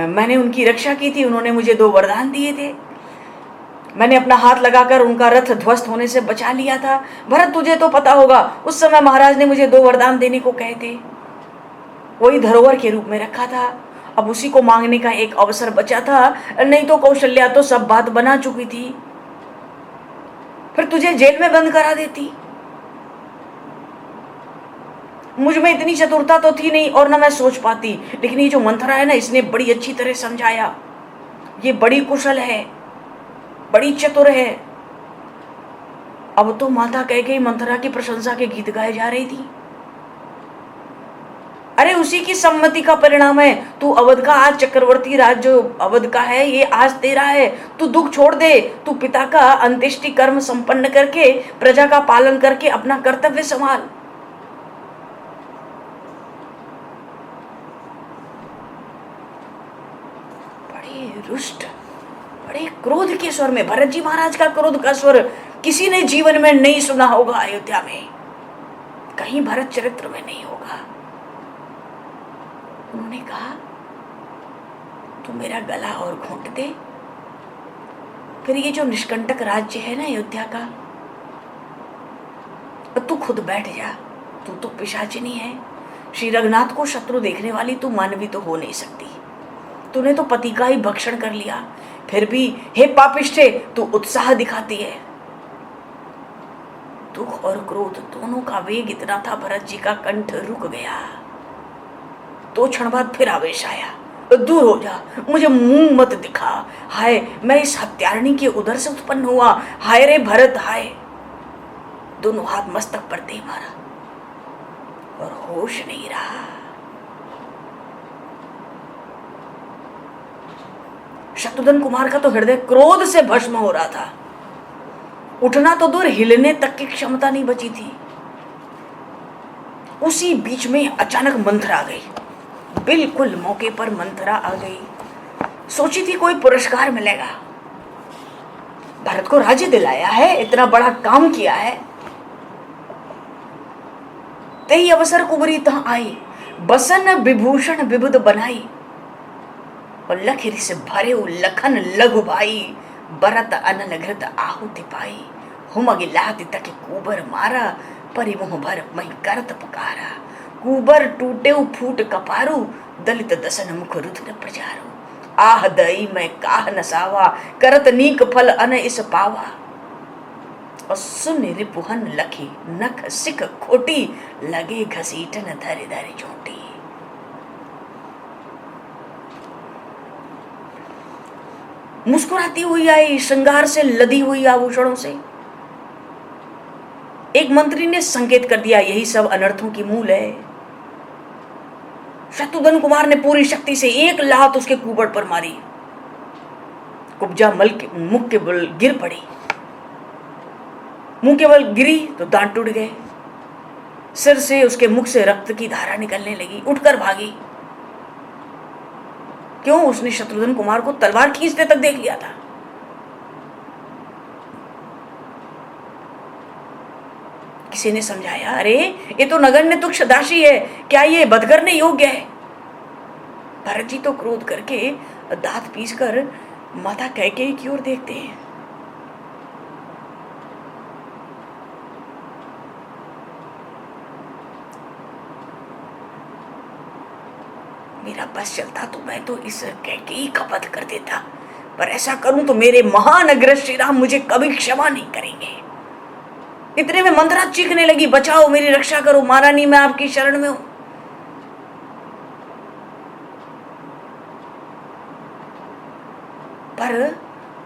मैंने उनकी रक्षा की थी। उन्होंने मुझे 2 वरदान दिए थे। मैंने अपना हाथ लगाकर उनका रथ ध्वस्त होने से बचा लिया था। भरत तुझे तो पता होगा, उस समय महाराज ने मुझे 2 वरदान देने को कहे थे, वही धरोहर के रूप में रखा था। अब उसी को मांगने का एक अवसर बचा था, नहीं तो कौशल्या तो सब बात बना चुकी थी, फिर तुझे जेल में बंद करा देती। मुझ में इतनी चतुरता तो थी नहीं और ना मैं सोच पाती, लेकिन ये जो मंथरा है ना, इसने बड़ी अच्छी तरह समझाया। ये बड़ी कुशल है, बड़ी चतुर है। अब तो माता कैकेयी मंथरा की प्रशंसा के गीत गाए जा रही थी। अरे उसी की सम्मति का परिणाम है। तू अवध का आज चक्रवर्ती राज जो अवध का है, ये आज तेरा है। तू दुख छोड़ दे, तू पिता का अंत्येष्टि कर्म संपन्न करके प्रजा का पालन करके अपना कर्तव्य संभाल। बड़े रुष्ट, बड़े क्रोध के स्वर में, भरत जी महाराज का क्रोध का स्वर किसी ने जीवन में नहीं सुना होगा। अयोध्या में कहीं भरत चरित्र में नहीं होगा। उन्होंने कहा तू मेरा गला और घोंट दे, फिर ये जो निष्कंटक राज्य है ना अयोध्या का, तू खुद बैठ जा। तू तो पिशाचिनी है, श्री रघुनाथ को शत्रु देखने वाली तू मानवी तो हो नहीं सकती। तूने तो पति का ही भक्षण कर लिया, फिर भी हे पापिष्ठे तू उत्साह दिखाती है। दुख और क्रोध दोनों का वेग इतना था, भरत जी का कंठ रुक गया। 2 क्षण बाद फिर आवेश आया, दूर हो जा, मुझे मुंह मत दिखा। हाय, मैं इस हत्यारिणी के उदर से उत्पन्न हुआ। हाय रे भरत हाय। दोनों हाथ मस्तक पर दे मारा और होश नहीं रहा। शत्रुघ्न कुमार का तो हृदय क्रोध से भस्म हो रहा था। उठना तो दूर, हिलने तक की क्षमता नहीं बची थी। उसी बीच में अचानक मंथरा आ गई, बिल्कुल मौके पर मंथरा आ गई। सोची थी कोई पुरस्कार मिलेगा, भरत को राज्य दिलाया है, इतना बड़ा काम किया है। तेही अवसर कुबरी तहाँ आई, बसन विभूषण विबुध बनाई। और लखिरी से भरे लखन लघु भाई, बरत अनन घृत आहुति पाई। हुम गिलाति तक कुबर मारा, परिमोह भर मही करत पुकारा। कुबर टूटे फूट कपारू, दलित दसन मुख रुधिर प्रचारू। आह दई मैं काह नसावा, करत नीक फल अन इस पावा। और सुन रिपुहन लखी, नख सिख खोटी, लगे घसीटन धरे धरे झोटी। मुस्कुराती हुई आई, श्रृंगार से लदी हुई आभूषणों से। एक मंत्री ने संकेत कर दिया, यही सब अनर्थों की मूल है। शत्रुघ्न कुमार ने पूरी शक्ति से एक लात उसके कुबड़ पर मारी। कुब्जा मल के मुख के बल गिर पड़ी। मुंह के बल गिरी तो दांत टूट गए। सिर से, उसके मुख से रक्त की धारा निकलने लगी। उठकर भागी। क्यों? उसने शत्रुघ्न कुमार को तलवार खींचते तक देख लिया था। किसी ने समझाया, अरे ये तो नगण्य तुच्छ दासी है, क्या ये वध करने योग्य है? भरत जी तो क्रोध करके दांत पीसकर माता कैकेयी की ओर देखते हैं। मेरा बस चलता तो मैं तो इस कैकेयी का वध कर देता, पर ऐसा करूं तो मेरे महान अग्रज श्री राम मुझे कभी क्षमा नहीं करेंगे। इतने में मंथरा चीखने लगी, बचाओ, मेरी रक्षा करो, महारानी मैं आपकी शरण में हूं। पर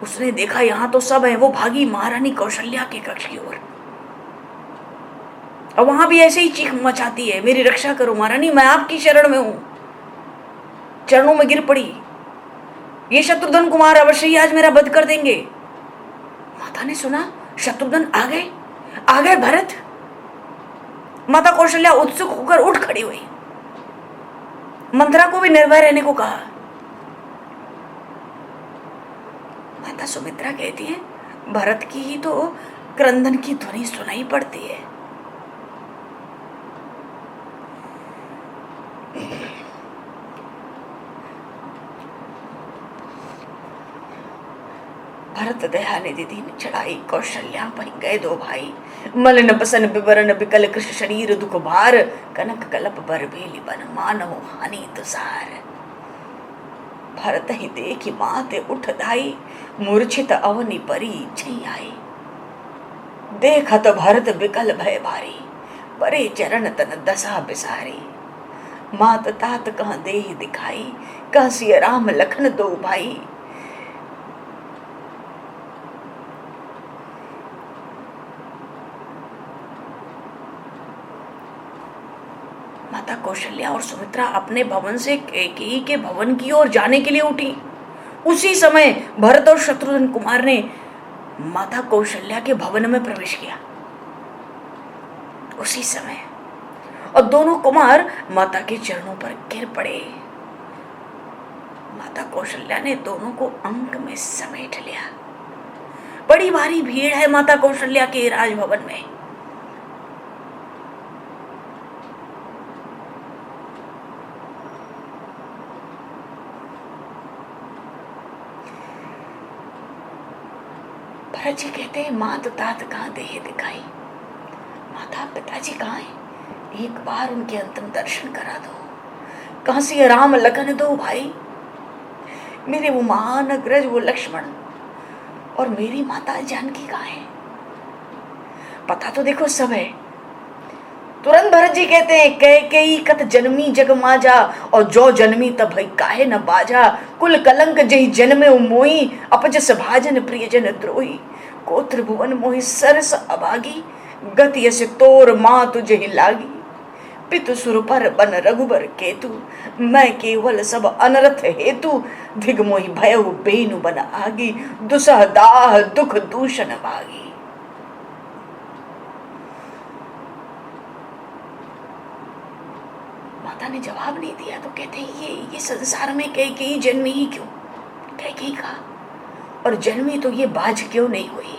उसने देखा यहां तो सब है। वो भागी महारानी कौशल्या के कक्ष की ओर। और वहां भी ऐसे ही चीख मचाती है, मेरी रक्षा करो महारानी, मैं आपकी शरण में हूं। चरणों में गिर पड़ी, ये शत्रुघ्न कुमार अवश्य ही आज मेरा वध कर देंगे। माता ने सुना शत्रुघ्न आ गए भरत। माता कौशल्या उत्सुक होकर उठ खड़ी हुई। मंथरा को भी निर्भय रहने को कहा। माता सुमित्रा कहती है, भरत की ही तो क्रंदन की ध्वनि सुनाई पड़ती है। भरत दया निधि दीन चढ़ाई, कौशल्या पही गए दो भाई। मलन बसन विवरण विकल कृष शरीर दुख भार, कनक कलप बर भेली बन मानव हानि तुसार। भरत ही देखी माते उठ धाई, मूर्छित अवनि परी छई आई। देखत भरत विकल भय भारी, परे चरण तन दशा बिसारी। मात तात कहाँ देहि दिखाई, कहाँ सिय राम लखन दो भाई। माता कौशल्या और सुमित्रा अपने भवन से कैकेयी के भवन की ओर जाने के लिए उठी। उसी समय भरत और शत्रुघ्न कुमार ने माता कौशल्या के भवन में प्रवेश किया। उसी समय और दोनों कुमार माता के चरणों पर गिर पड़े। माता कौशल्या ने दोनों को अंक में समेट लिया। बड़ी भारी भीड़ है माता कौशल्या के राजभवन में। भरत जी कहते हैं, मात तात कहाँ देह दिखाई। माता पिताजी कहाँ हैं? एक बार उनके अंतिम दर्शन करा दो। कहाँ से राम लखन दो भाई। मेरे वो महान अग्रज, वो लक्ष्मण और मेरी माता जानकी कहाँ है? पता तो देखो सब है। तुरंत भरत जी कहते हैं, कैकेयी कत जन्मी जग माजा, और जो जन्मी तब भई काहे न बाजा। कुल कलंक जही जन्मे मोही, अपजस भाजन प्रियजन द्रोही। को त्रिभुवन मोहि सरस अभागी, गति यस तोर माँ तुझे लागी। पितु सुर पर बन रघुबर केतु, मैं केवल सब अनरथ हेतु, धिग मोहि भयउ बेनु बन आगी, दुसह दाह दुख दूषण भागी। माता ने जवाब नहीं दिया तो कहते ये संसार में कैकेयी जन्मी ही क्यों? कैकेयी का और जन्मी तो ये बाज क्यों नहीं हुई?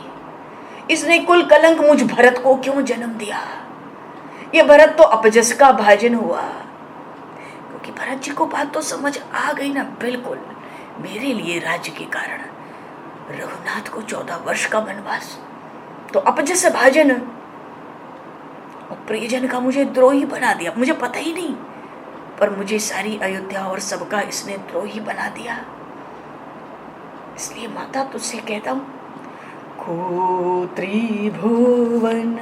इसने कुल कलंक मुझ भरत को क्यों जन्म दिया? ये भरत तो अपजस का भाजन हुआ। क्योंकि भरत जी को बात तो समझ आ गई ना, बिल्कुल मेरे लिए राज्य के कारण रघुनाथ को 14 वर्ष का वनवास, तो अपजस भाजन और प्रियजन का मुझे द्रोही बना दिया। मुझे पता ही नहीं, पर मुझे सारी अयोध्या और सबका इसने द्रोही बना दिया। इसलिए माता तुझसे कहता हूं, को त्रिभुवन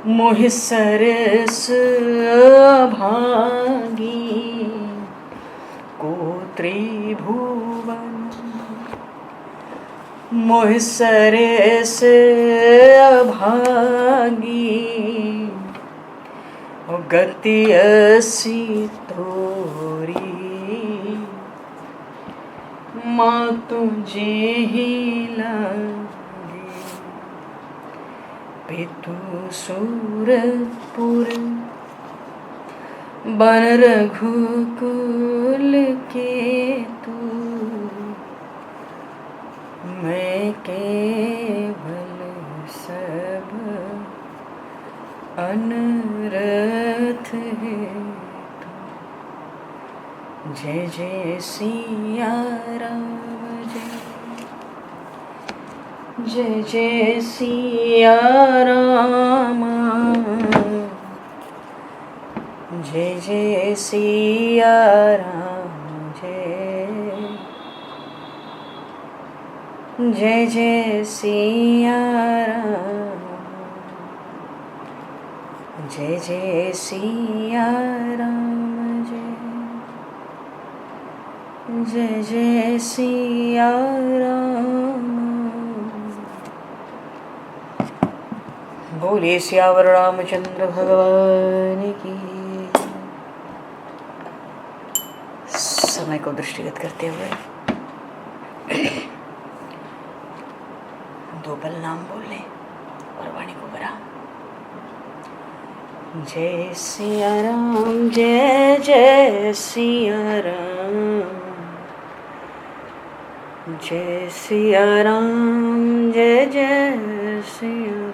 मोहि सरस भागी, को त्रिभुवन मोहि सरस भागी, गति असी तोरी, माँ तुझे ही लागे, पितु सूरपुर बन रघुकुल केतु, मैं केवल सब अनरथ हेतु। जय जय सिया राम, जय जय सिया राम, जय जय सिया राम, जय जय सिया राम, जय जय सिया राम, जय जय सिया राम। बोले सियावर रामचंद्र भगवान की। समय को दृष्टिगत करते हुए 2 पल नाम बोलने और वाणी को विराम। जय सिया राम, जय जय सिया राम, जय सिया राम, जय जय सिया